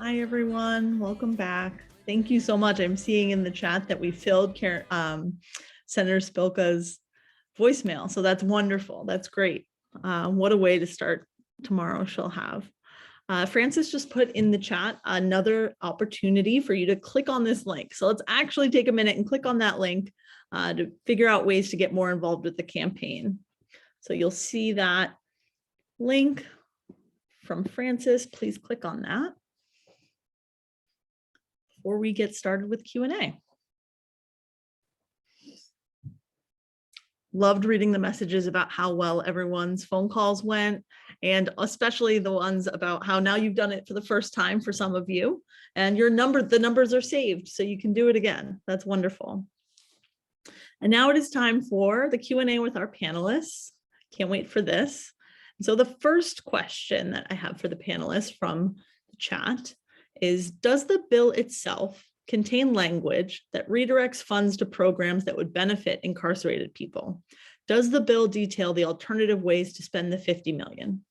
Hi, everyone. Welcome back. Thank you so much. I'm seeing in the chat that we filled Senator Spilka's voicemail. So that's wonderful. That's great. What a way to start tomorrow she'll have. Francis just put in the chat another opportunity for you to click on this link. So let's actually take a minute and click on that link to figure out ways to get more involved with the campaign. So you'll see that link from Francis. Please click on that before we get started with Q&A. Loved reading the messages about how well everyone's phone calls went, and especially the ones about how now you've done it for the first time for some of you, and the numbers are saved, so you can do it again. That's wonderful. And now it is time for the Q&A with our panelists. Can't wait for this. So the first question that I have for the panelists from the chat is, does the bill itself contain language that redirects funds to programs that would benefit incarcerated people? Does the bill detail the alternative ways to spend the $50 million?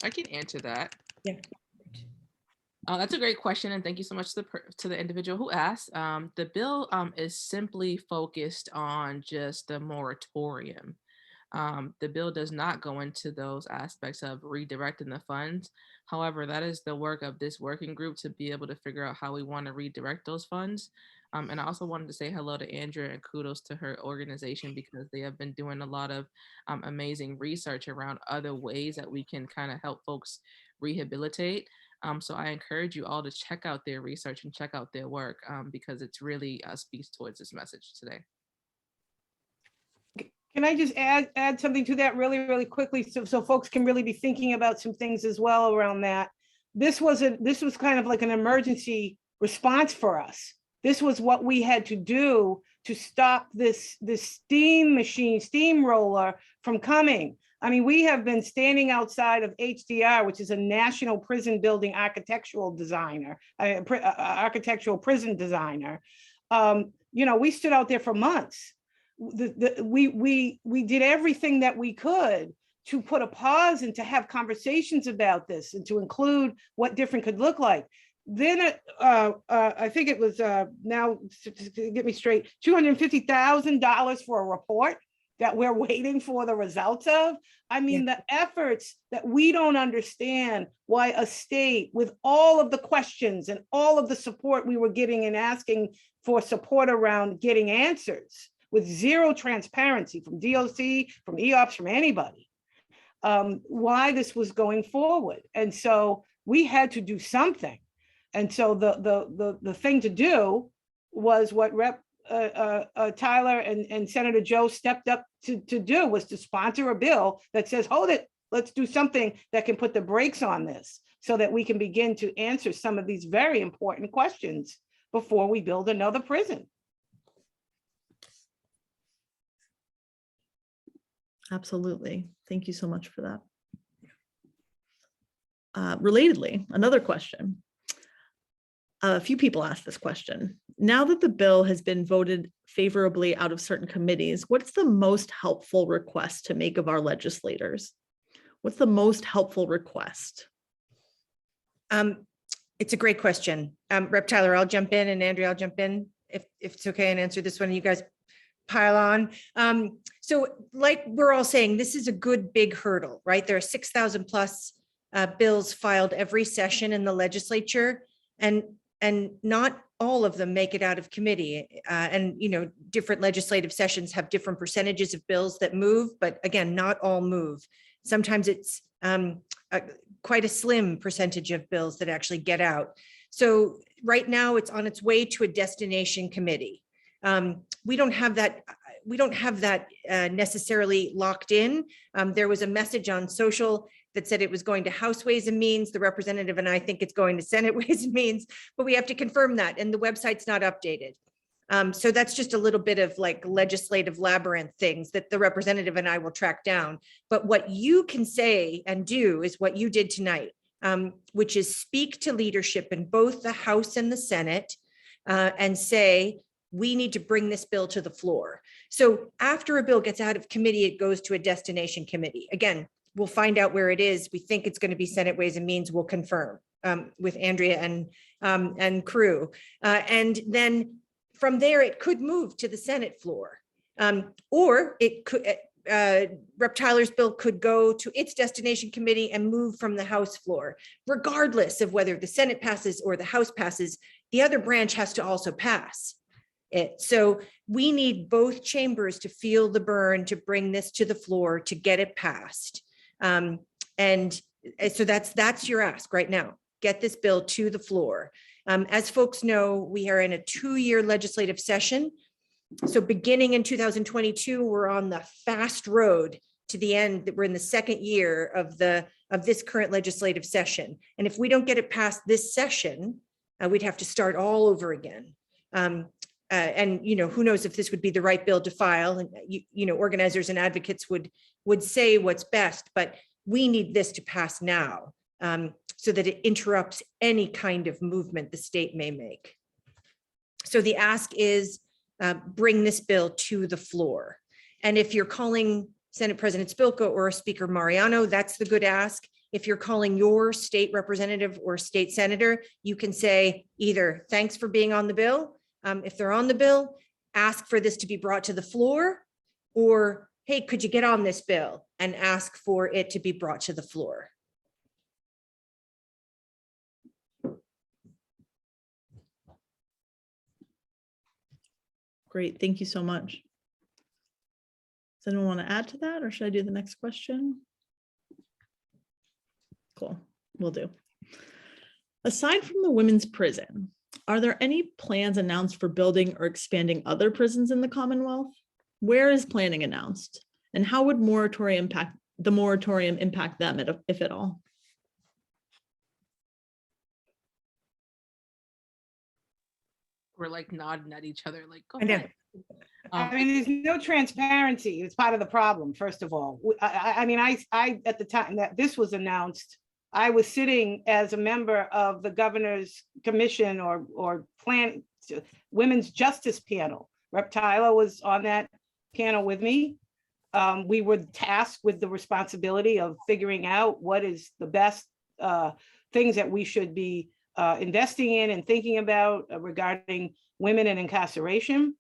I can answer that. Yeah. That's a great question, and thank you so much to the individual who asked. The bill is simply focused on just the moratorium. The bill does not go into those aspects of redirecting the funds. However, that is the work of this working group to be able to figure out how we want to redirect those funds. And I also wanted to say hello to Andrea and kudos to her organization, because they have been doing a lot of amazing research around other ways that we can kind of help folks rehabilitate. So I encourage you all to check out their research and check out their work, because it's really speaks towards this message today. Can I just add something to that really quickly, so folks can really be thinking about some things as well around that. This was kind of like an emergency response for us. This was what we had to do to stop this steamroller from coming. I mean, we have been standing outside of HDR, which is a national prison building architectural designer, architectural prison designer. We stood out there for months. We did everything that we could to put a pause and to have conversations about this and to include what different could look like. Then I think it was now, to get me straight, $250,000 for a report that we're waiting for the results of. I mean, the efforts that we don't understand why a state with all of the questions and all of the support we were getting and asking for support around getting answers with zero transparency from DOC, from EOPS, from anybody, why this was going forward. And so we had to do something. And so the thing to do was what Rep. Tyler and Senator Joe stepped up to do, was to sponsor a bill that says, hold it, let's do something that can put the brakes on this so that we can begin to answer some of these very important questions before we build another prison. Absolutely. Thank you so much for that. Relatedly, another question. A few people asked this question. Now that the bill has been voted favorably out of certain committees, what's the most helpful request to make of our legislators? What's the most helpful request? It's a great question. Rep. Tyler, I'll jump in, and Andrea, I'll jump in if it's okay and answer this one. You guys pile on. So like we're all saying, this is a good big hurdle, right? There are 6,000 plus bills filed every session in the legislature, and not all of them make it out of committee. And different legislative sessions have different percentages of bills that move, but again, not all move. Sometimes it's quite a slim percentage of bills that actually get out. So right now it's on its way to a destination committee. We don't have that. We don't have that necessarily locked in. There was a message on social that said it was going to House Ways and Means. The representative and I think it's going to Senate Ways and Means, but we have to confirm that, and the website's not updated. So that's just a little bit of like legislative labyrinth things that the representative and I will track down. But what you can say and do is what you did tonight, which is speak to leadership in both the House and the Senate and say, we need to bring this bill to the floor. So after a bill gets out of committee, it goes to a destination committee. Again, We'll find out where it is. We think it's going to be Senate Ways and Means. We'll confirm with Andrea and crew. And then from there, it could move to the Senate floor. Or it could, Rep. Tyler's bill could go to its destination committee and move from the House floor. Regardless of whether the Senate passes or the House passes, the other branch has to also pass it. So we need both chambers to feel the burn, to bring this to the floor, to get it passed. And so that's your ask right now. Get this bill to the floor. As folks know, we are in a 2-year legislative session. So beginning in 2022, we're on the fast road to the end. We're in the second year of this current legislative session. And if we don't get it past this session, we'd have to start all over again. And who knows if this would be the right bill to file, and organizers and advocates would say what's best, but we need this to pass now, so that it interrupts any kind of movement the state may make. So the ask is, bring this bill to the floor. And if you're calling Senate President Spilka or Speaker Mariano, that's the good ask. If you're calling your state representative or state senator, you can say either thanks for being on the bill. If they're on the bill, ask for this to be brought to the floor, or hey, could you get on this bill, and ask for it to be brought to the floor. Great, thank you so much. Does anyone want to add to that, or should I do the next question? Cool, will do. Aside from the women's prison, are there any plans announced for building or expanding other prisons in the Commonwealth? Where is planning announced? And how would the moratorium impact them, if at all? We're like nodding at each other, like, go I know. ahead. I mean, there's no transparency. It's part of the problem, first of all. I at the time that this was announced, I was sitting as a member of the governor's commission or plan women's justice panel. Rep. Tyler was on that panel with me. We were tasked with the responsibility of figuring out what is the best things that we should be investing in and thinking about regarding women and incarceration.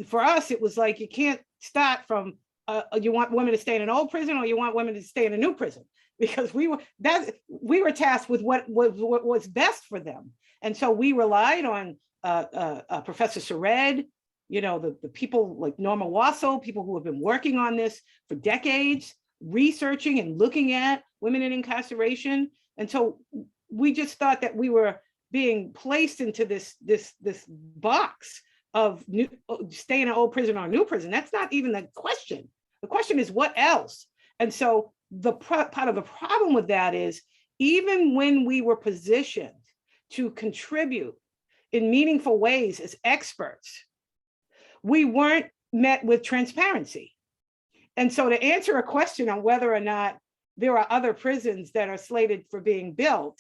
For us, it was like, you can't start from you want women to stay in an old prison or you want women to stay in a new prison, because we were tasked with what was best for them. And so we relied on Professor Sered, the people like Norma Wassel, people who have been working on this for decades, researching and looking at women in incarceration. And so we just thought that we were being placed into this box of stay in an old prison or a new prison. That's not even the question. The question is what else? And so the part of the problem with that is, even when we were positioned to contribute in meaningful ways as experts, we weren't met with transparency. And so to answer a question on whether or not there are other prisons that are slated for being built,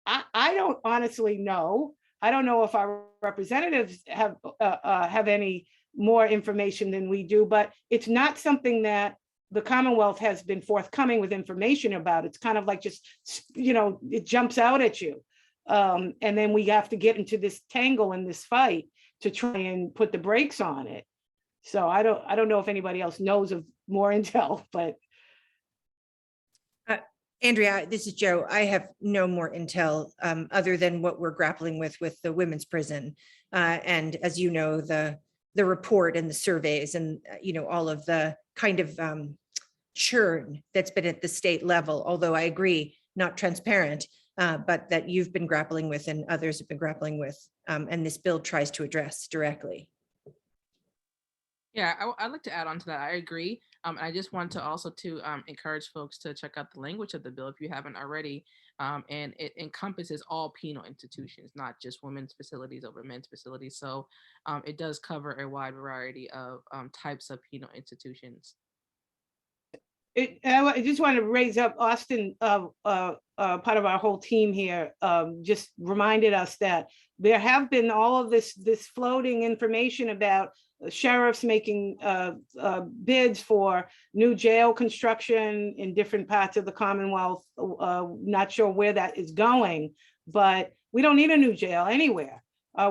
I don't honestly know. I don't know if our representatives have any more information than we do, but it's not something that the Commonwealth has been forthcoming with information about. It's kind of like just, it jumps out at you. And then we have to get into this tangle in this fight to try and put the brakes on it. So I don't know if anybody else knows of more intel, but. Andrea, this is Joe. I have no more intel other than what we're grappling with the women's prison. And as you know, the report and the surveys and, all of the kind of churn that's been at the state level, although I agree, not transparent, but that you've been grappling with and others have been grappling with, and this bill tries to address directly. Yeah, I'd like to add on to that. I agree. I just want to also encourage folks to check out the language of the bill if you haven't already. And it encompasses all penal institutions, not just women's facilities over men's facilities. So it does cover a wide variety of types of penal institutions. I just want to raise up Austin, part of our whole team here, just reminded us that there have been all of this floating information about sheriffs making bids for new jail construction in different parts of the Commonwealth. Not sure where that is going, but we don't need a new jail anywhere.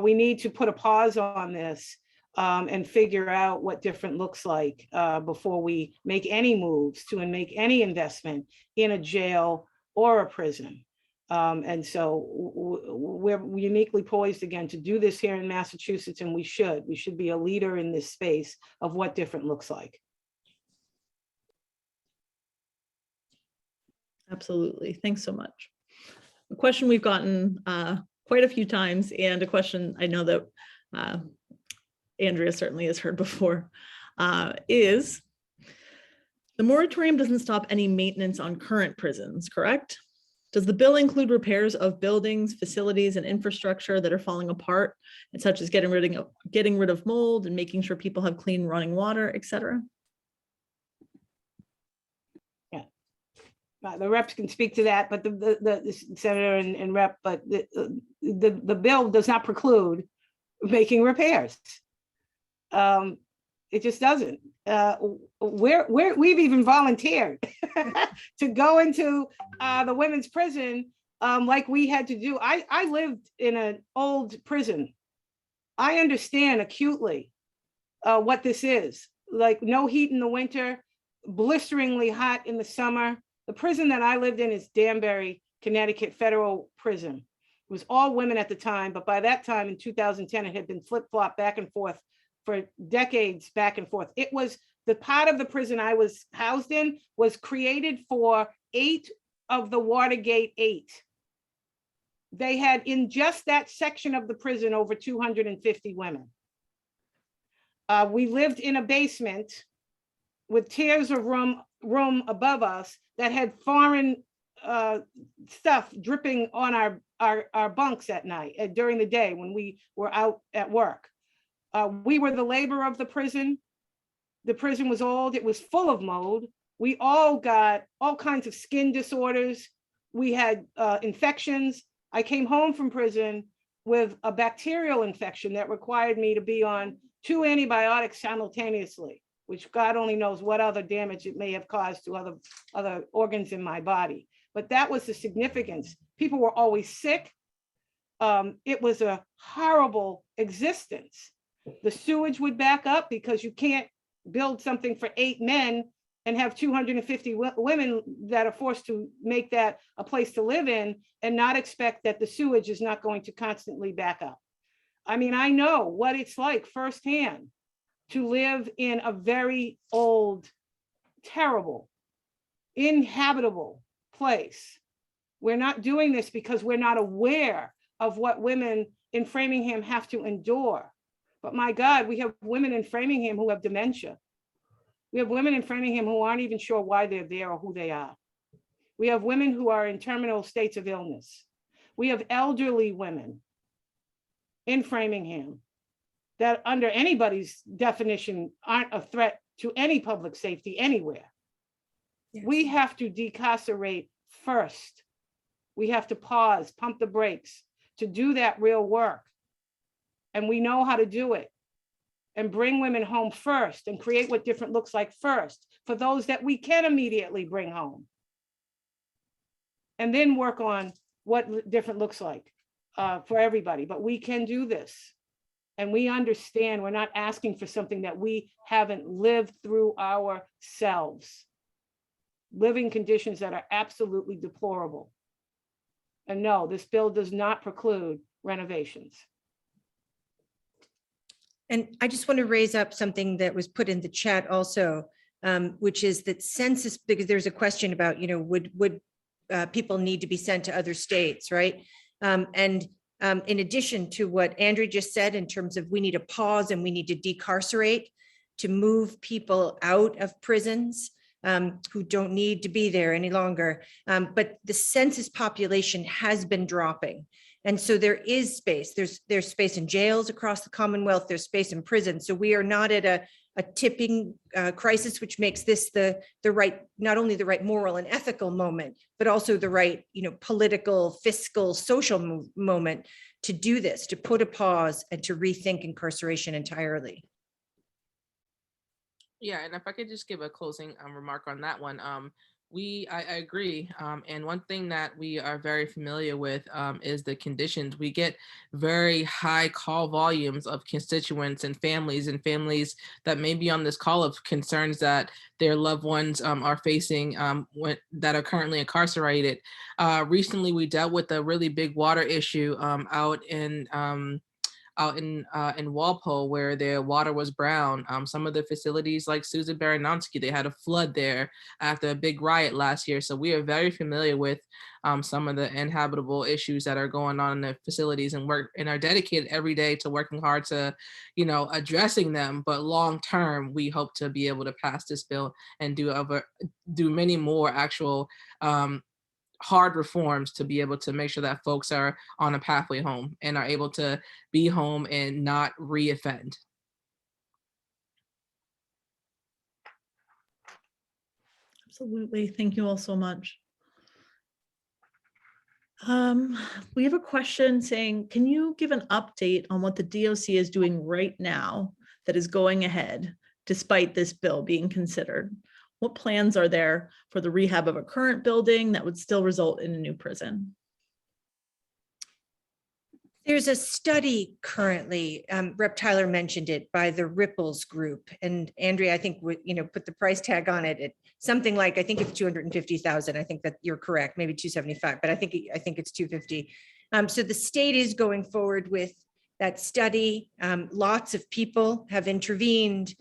We need to put a pause on this and figure out what different looks like before we make any moves to and make any investment in a jail or a prison. And so we're uniquely poised again to do this here in Massachusetts, and we should be a leader in this space of what different looks like. Absolutely. Thanks so much. A question we've gotten quite a few times, and a question I know that Andrea certainly has heard before, is the moratorium doesn't stop any maintenance on current prisons, correct? Does the bill include repairs of buildings, facilities, and infrastructure that are falling apart, and such as getting rid of mold and making sure people have clean running water, et cetera? Yeah, the reps can speak to that, but the senator and rep, but the bill does not preclude making repairs. It just doesn't. We've even volunteered to go into the women's prison like we had to do. I lived in an old prison. I understand acutely what this is. Like no heat in the winter, blisteringly hot in the summer. The prison that I lived in is Danbury, Connecticut Federal Prison. It was all women at the time, but by that time in 2010, it had been flip-flopped back and forth for decades back and forth. It was the part of the prison I was housed in was created for 8 of the Watergate 8. They had in just that section of the prison over 250 women. We lived in a basement with tiers of room above us that had foreign stuff dripping on our bunks at night during the day when we were out at work. We were the labor of the prison. The prison was old. It was full of mold. We all got all kinds of skin disorders. We had infections. I came home from prison with a bacterial infection that required me to be on 2 antibiotics simultaneously, which God only knows what other damage it may have caused to other organs in my body. But that was the significance. People were always sick. It was a horrible existence. The sewage would back up because you can't build something for 8 men and have 250 women that are forced to make that a place to live in and not expect that the sewage is not going to constantly back up. I mean, I know what it's like firsthand to live in a very old, terrible, inhabitable place. We're not doing this because we're not aware of what women in Framingham have to endure. But my God, we have women in Framingham who have dementia. We have women in Framingham who aren't even sure why they're there or who they are. We have women who are in terminal states of illness. We have elderly women in Framingham that under anybody's definition aren't a threat to any public safety anywhere. Yes. We have to decarcerate first. We have to pause, pump the brakes to do that real work. And we know how to do it and bring women home first and create what different looks like first for those that we can immediately bring home. And then work on what different looks like for everybody. But we can do this. And we understand we're not asking for something that we haven't lived through ourselves. Living conditions that are absolutely deplorable. And no, this bill does not preclude renovations. And I just want to raise up something that was put in the chat also, which is that census, because there's a question about, would people need to be sent to other states, right? In addition to what Andrea just said, in terms of we need a pause and we need to decarcerate to move people out of prisons who don't need to be there any longer. But the census population has been dropping. And so there is space. There's space in jails across the Commonwealth. There's space in prisons. So we are not at a tipping crisis, which makes this the right, not only the right moral and ethical moment, but also the right, political, fiscal, social moment to do this, to put a pause and to rethink incarceration entirely. Yeah, and if I could just give a closing remark on that one, I agree. And one thing that we are very familiar with is the conditions. We get very high call volumes of constituents and families that may be on this call of concerns that their loved ones are facing that are currently incarcerated. Recently, we dealt with a really big water issue out in Walpole, where their water was brown. Some of the facilities like Susan Baranowski, they had a flood there after a big riot last year. So we are very familiar with some of the inhabitable issues that are going on in the facilities, and are dedicated every day to working hard to, addressing them. But long term, we hope to be able to pass this bill and do many more actual hard reforms to be able to make sure that folks are on a pathway home and are able to be home and not reoffend. Absolutely. Thank you all so much. We have a question saying, can you give an update on what the DOC is doing right now that is going ahead despite this bill being considered? What plans are there for the rehab of a current building that would still result in a new prison? There's a study currently, Rep. Tyler mentioned it, by the Ripples Group. And Andrea, I think, put the price tag on it at something like, I think it's 250,000. I think that you're correct, maybe 275, but I think it's 250. So the state is going forward with that study. Lots of people have intervened,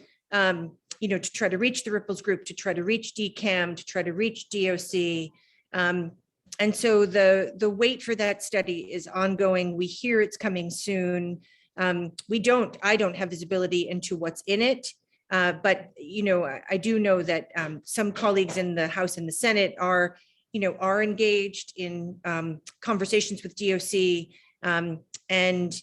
to try to reach the Ripples Group, to try to reach DCAM, to try to reach DOC. And so the wait for that study is ongoing. We hear it's coming soon. I don't have visibility into what's in it, but I do know that some colleagues in the House and the Senate are engaged in conversations with DOC, and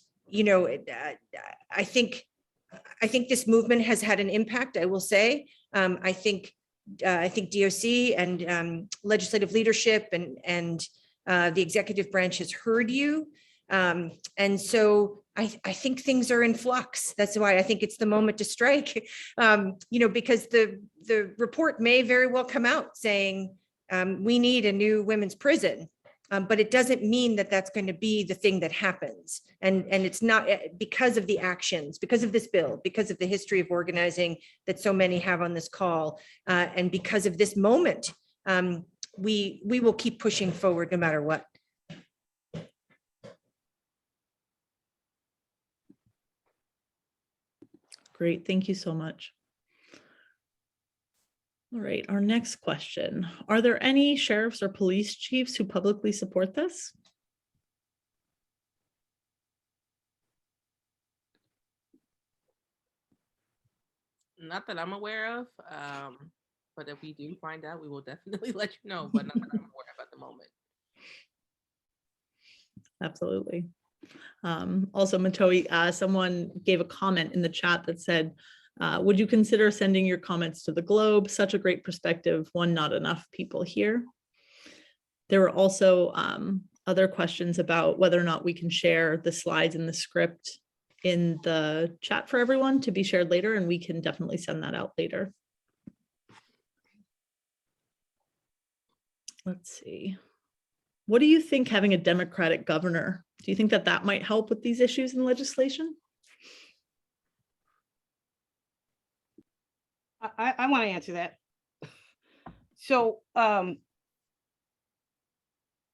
I think this movement has had an impact. I will say, I think DOC and legislative leadership and the executive branch has heard you. And so I think things are in flux. That's why I think it's the moment to strike, because the report may very well come out saying we need a new women's prison. But it doesn't mean that that's going to be the thing that happens. And it's not, because of the actions, because of this bill, because of the history of organizing that so many have on this call, and because of this moment, we will keep pushing forward no matter what. Great, thank you so much. All right, our next question. Are there any sheriffs or police chiefs who publicly support this? Not that I'm aware of, but if we do find out, we will definitely let you know, but not that I'm aware of at the moment. Absolutely. Also, Mahtowin, someone gave a comment in the chat that said, would you consider sending your comments to the Globe? Such a great perspective, one not enough people here. There were also other questions about whether or not we can share the slides and the script in the chat for everyone to be shared later, and we can definitely send that out later. Let's see. What do you think having a Democratic governor? Do you think that that might help with these issues in legislation? I want to answer that. So I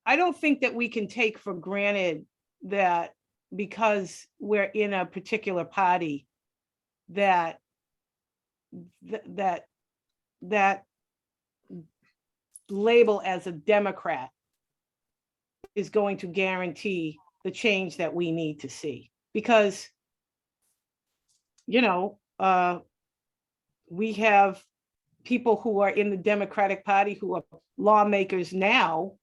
don't think that we can take for granted that because we're in a particular party that label as a Democrat is going to guarantee the change that we need to see. Because, we have people who are in the Democratic Party who are lawmakers now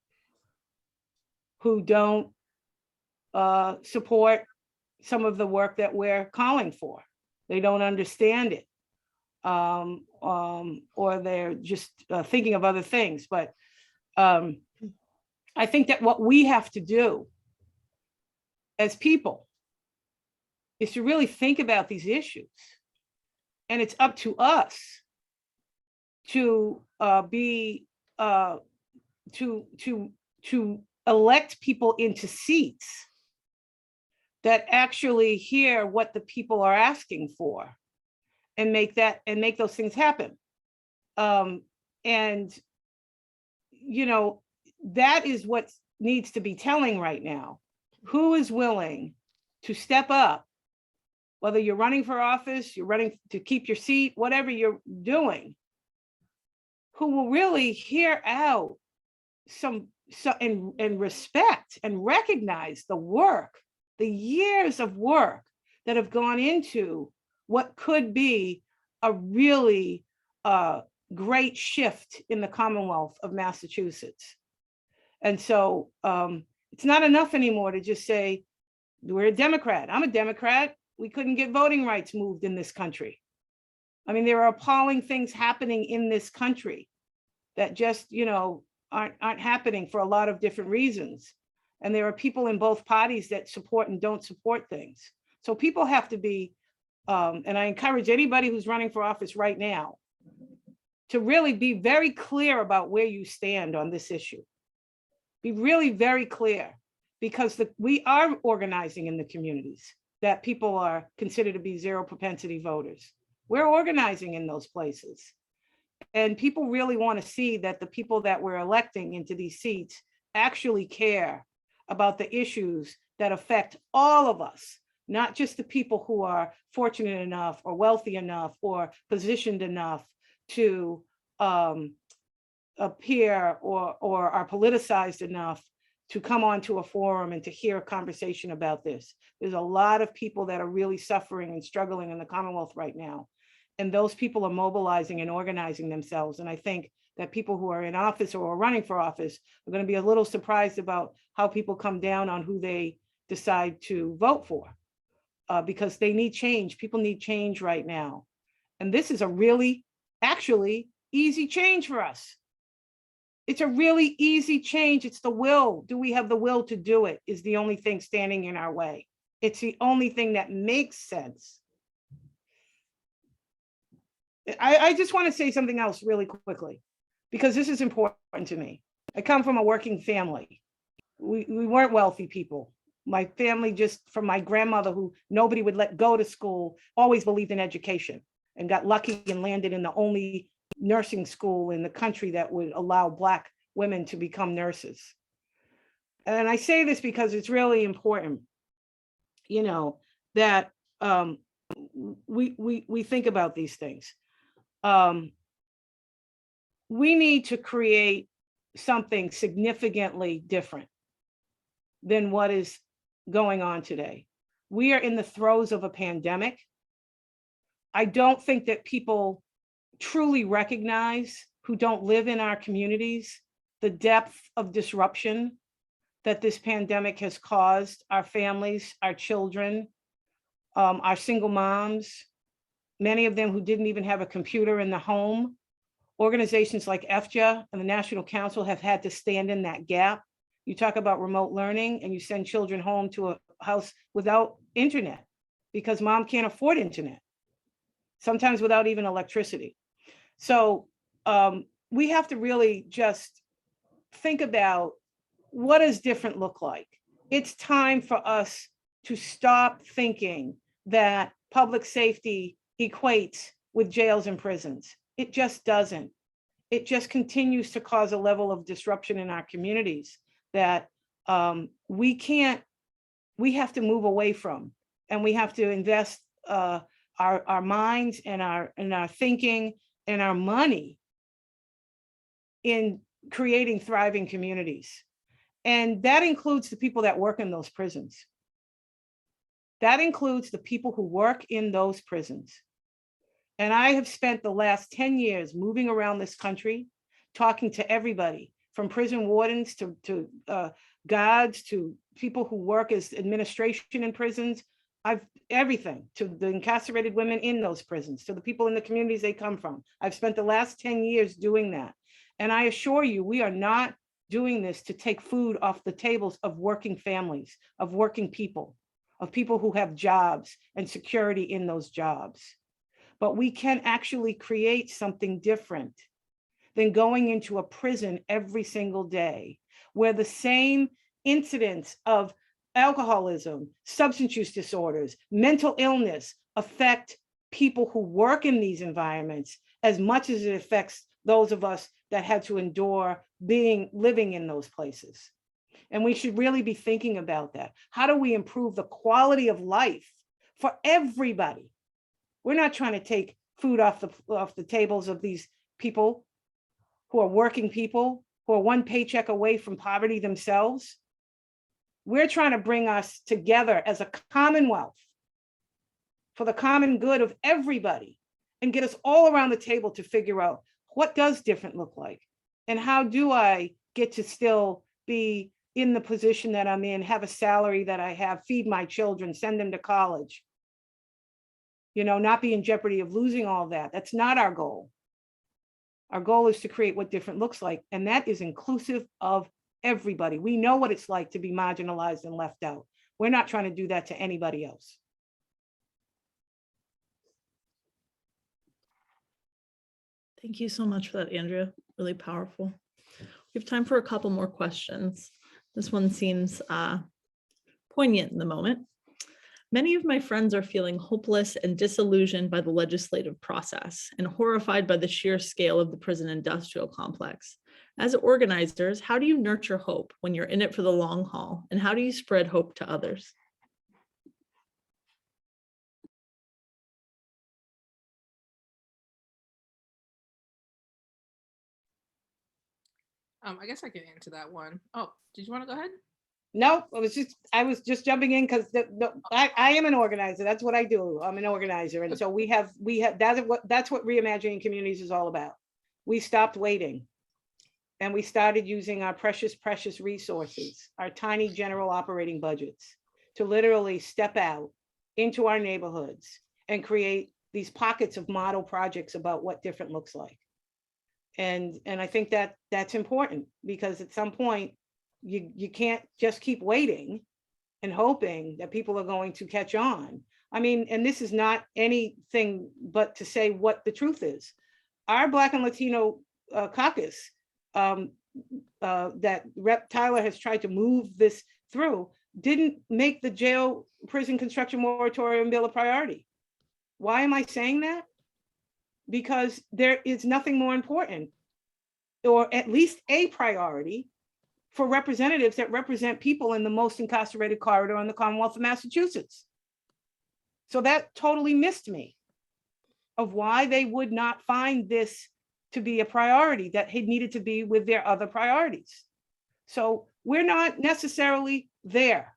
who don't support some of the work that we're calling for. They don't understand it, or they're just thinking of other things. But I think that what we have to do as people is to really think about these issues. And it's up to us to to elect people into seats that actually hear what the people are asking for and make those things happen. And you know, that is what needs to be telling right now. Who is willing to step up, whether you're running for office, you're running to keep your seat, whatever you're doing, who will really hear out and respect and recognize the work, the years of work that have gone into what could be a really great shift in the Commonwealth of Massachusetts. And so it's not enough anymore to just say, we're a Democrat. I'm a Democrat. We couldn't get voting rights moved in this country. I mean, there are appalling things happening in this country that just, you know, aren't happening for a lot of different reasons. And there are people in both parties that support and don't support things. So people have to be, and I encourage anybody who's running for office right now to really be very clear about where you stand on this issue. Be really very clear, because we are organizing in the communities that people are considered to be zero propensity voters. We're organizing in those places. And people really want to see that the people that we're electing into these seats actually care about the issues that affect all of us, not just the people who are fortunate enough or wealthy enough or positioned enough to appear or are politicized enough to come onto a forum and to hear a conversation about this. There's a lot of people that are really suffering and struggling in the Commonwealth right now. And those people are mobilizing and organizing themselves. And I think that people who are in office or are running for office are going to be a little surprised about how people come down on who they decide to vote for, because they need change. People need change right now. And this is a really, actually easy change for us. It's a really easy change. It's the will. Do we have the will to do it is the only thing standing in our way. It's the only thing that makes sense. I just want to say something else really quickly, because this is important to me. I come from a working family. We weren't wealthy people. My family, just from my grandmother, who nobody would let go to school, always believed in education and got lucky and landed in the only nursing school in the country that would allow Black women to become nurses. And I say this because it's really important, you know, that we think about these things. We need to create something significantly different than what is going on today. We are in the throes of a pandemic. I don't think that people truly recognize, who don't live in our communities, the depth of disruption that this pandemic has caused our families, our children, our single moms, many of them who didn't even have a computer in the home. Organizations like FJA and the National Council have had to stand in that gap. You talk about remote learning and you send children home to a house without internet because mom can't afford internet, sometimes without even electricity. So we have to really just think about, what does different look like? It's time for us to stop thinking that public safety equates with jails and prisons. It just doesn't. It just continues to cause a level of disruption in our communities that we have to move away from, and we have to invest our minds and our thinking and our money in creating thriving communities. And that includes the people that work in those prisons. That includes the people who work in those prisons. And I have spent the last 10 years moving around this country, talking to everybody from prison wardens to guards, to people who work as administration in prisons. Everything, to the incarcerated women in those prisons, to the people in the communities they come from. I've spent the last 10 years doing that. And I assure you, we are not doing this to take food off the tables of working families, of working people, of people who have jobs and security in those jobs. But we can actually create something different than going into a prison every single day, where the same incidents of alcoholism, substance use disorders, mental illness affect people who work in these environments as much as it affects those of us that had to endure living in those places. And we should really be thinking about that. How do we improve the quality of life for everybody? We're not trying to take food off the tables of these people who are working people, who are one paycheck away from poverty themselves. We're trying to bring us together as a Commonwealth for the common good of everybody and get us all around the table to figure out, what does different look like? And how do I get to still be in the position that I'm in, have a salary that I have, feed my children, send them to college? You know, not be in jeopardy of losing all that. That's not our goal. Our goal is to create what different looks like, and that is inclusive of everybody. We know what it's like to be marginalized and left out. We're not trying to do that to anybody else. Thank you so much for that, Andrea. Really powerful. We have time for a couple more questions. This one seems poignant in the moment. Many of my friends are feeling hopeless and disillusioned by the legislative process and horrified by the sheer scale of the prison industrial complex. As organizers, how do you nurture hope when you're in it for the long haul? And how do you spread hope to others? I guess I can answer that one. Oh, did you want to go ahead? No, I was just jumping in because I am an organizer. That's what I do. I'm an organizer. And so we have that's what reimagining communities is all about. We stopped waiting and we started using our precious resources, our tiny general operating budgets, to literally step out into our neighborhoods and create these pockets of model projects about what different looks like. And I think that that's important, because at some point you can't just keep waiting and hoping that people are going to catch on. I mean, and this is not anything but to say what the truth is. Our Black and Latino caucus that Rep. Tyler has tried to move this through didn't make the jail prison construction moratorium bill a priority. Why am I saying that? Because there is nothing more important, or at least a priority, for representatives that represent people in the most incarcerated corridor in the Commonwealth of Massachusetts. So that totally missed me of why they would not find this to be a priority that had needed to be with their other priorities. So we're not necessarily there.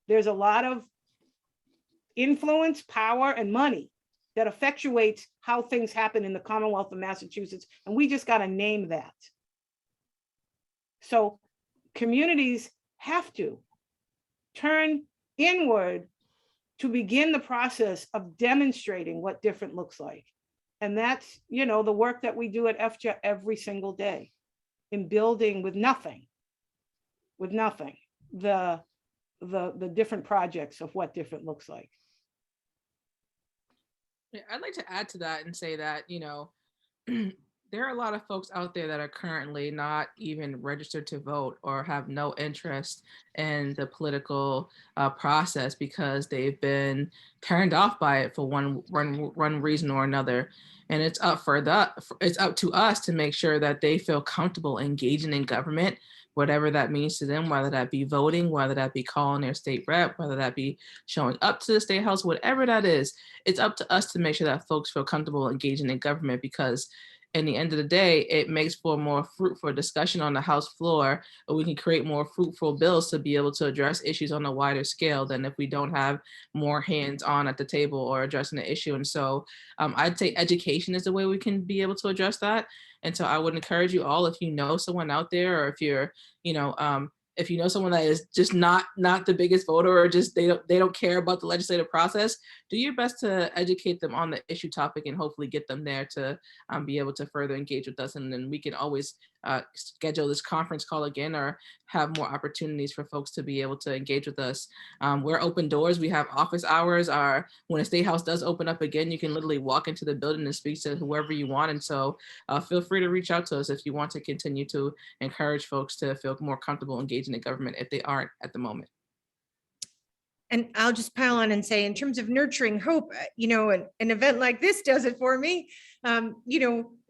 There's a lot of influence, power, and money that effectuates how things happen in the Commonwealth of Massachusetts, and we just got to name that. So communities have to turn inward to begin the process of demonstrating what different looks like. And that's, you know, the work that we do at FJA every single day in building with nothing, the different projects of what different looks like. Yeah, I'd like to add to that and say that, you know, there are a lot of folks out there that are currently not even registered to vote or have no interest in the political process because they've been turned off by it for one reason or another. And it's up to us to make sure that they feel comfortable engaging in government, whatever that means to them, whether that be voting, whether that be calling their state rep, whether that be showing up to the state house, whatever that is. It's up to us to make sure that folks feel comfortable engaging in government, because in the end of the day, it makes for more fruitful discussion on the House floor, and we can create more fruitful bills to be able to address issues on a wider scale than if we don't have more hands on at the table or addressing the issue. And so I'd say education is the way we can be able to address that. And so I would encourage you all, if you know someone out there, or if you're, you know, if you know someone that is just not the biggest voter, or just they don't care about the legislative process, do your best to educate them on the issue topic and hopefully get them there to be able to further engage with us. And then we can always schedule this conference call again or have more opportunities for folks to be able to engage with us. We're open doors. We have office hours. When a State House does open up again, you can literally walk into the building and speak to whoever you want. And so feel free to reach out to us if you want to continue to encourage folks to feel more comfortable engaging in government if they aren't at the moment. And I'll just pile on and say, in terms of nurturing hope, an event like this does it for me.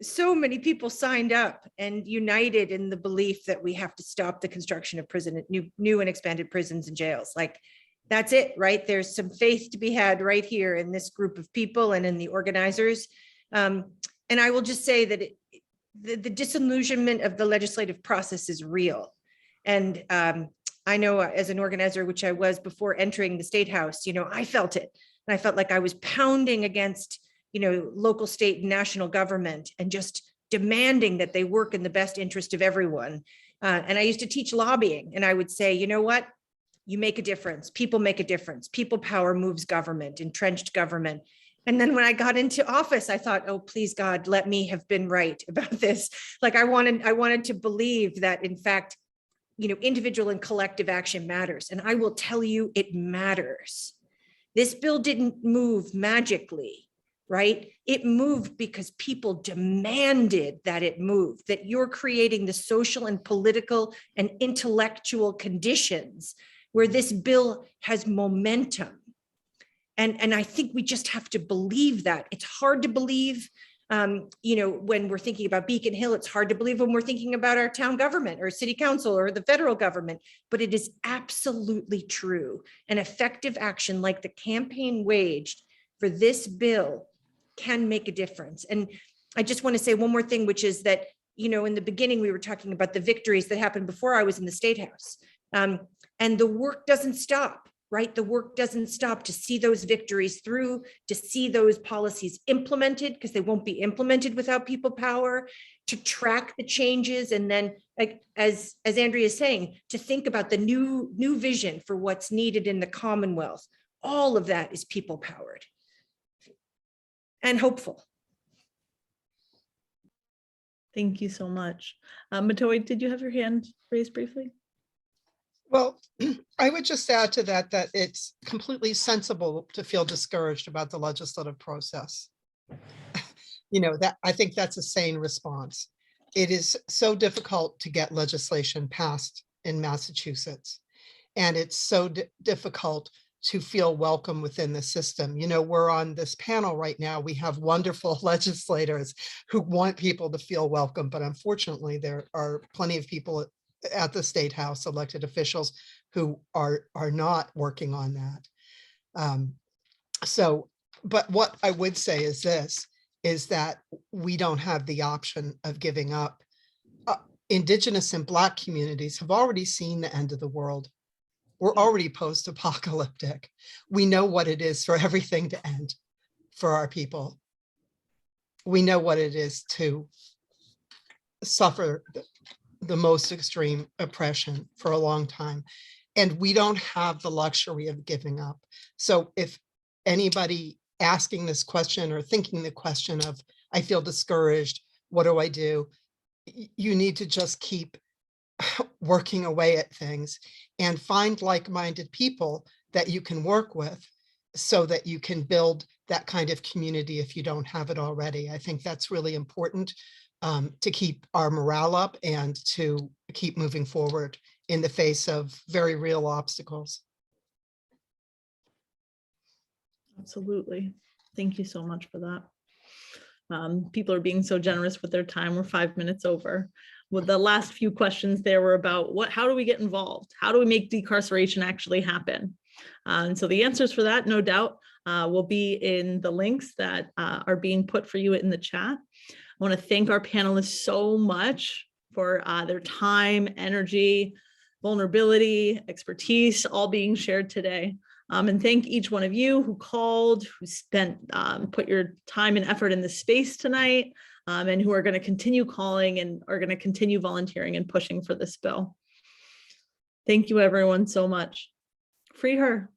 So many people signed up and united in the belief that we have to stop the construction of new and expanded prisons and jails. Like, that's it, right? There's some faith to be had right here in this group of people and in the organizers. And I will just say that the disillusionment of the legislative process is real. And I know as an organizer, which I was before entering the State House, I felt it. And I felt like I was pounding against, local, state, and national government and just demanding that they work in the best interest of everyone. And I used to teach lobbying, and I would say, you know what? You make a difference. People make a difference. People power moves government, entrenched government. And then when I got into office, I thought, oh, please, God, let me have been right about this. Like, I wanted to believe that, in fact, individual and collective action matters. And I will tell you, it matters. This bill didn't move magically, right? It moved because people demanded that it move, that you're creating the social and political and intellectual conditions where this bill has momentum. And I think we just have to believe that. It's hard to believe when we're thinking about Beacon Hill. It's hard to believe when we're thinking about our town government or city council or the federal government, but it is absolutely true. An effective action like the campaign waged for this bill can make a difference. And I just want to say one more thing, which is that, in the beginning, we were talking about the victories that happened before I was in the State House. And the work doesn't stop. Right? The work doesn't stop to see those victories through, to see those policies implemented, because they won't be implemented without people power, to track the changes. And then, like, as Andrea is saying, to think about the new vision for what's needed in the Commonwealth. All of that is people powered and hopeful. Thank you so much. Mahtowin, did you have your hand raised briefly? Well, I would just add to that it's completely sensible to feel discouraged about the legislative process. That I think that's a sane response. It is so difficult to get legislation passed in Massachusetts, and it's so difficult to feel welcome within the system. We're on this panel right now. We have wonderful legislators who want people to feel welcome, but unfortunately, there are plenty of people at the State House, elected officials, who are not working on that. But what I would say is this, is that we don't have the option of giving up. Indigenous and Black communities have already seen the end of the world. We're already post-apocalyptic. We know what it is for everything to end for our people. We know what it is to suffer the most extreme oppression for a long time. And we don't have the luxury of giving up. So if anybody asking this question or thinking the question of, I feel discouraged, what do I do? You need to just keep working away at things and find like-minded people that you can work with so that you can build that kind of community if you don't have it already. I think that's really important. To keep our morale up and to keep moving forward in the face of very real obstacles. Absolutely. Thank you so much for that. People are being so generous with their time. We're 5 minutes over. Well, the last few questions there were about how do we get involved? How do we make decarceration actually happen? And so the answers for that, no doubt, will be in the links that are being put for you in the chat. I want to thank our panelists so much for their time, energy, vulnerability, expertise, all being shared today. And thank each one of you who called, who put your time and effort in this space tonight, and who are going to continue calling and are going to continue volunteering and pushing for this bill. Thank you, everyone, so much. Free her.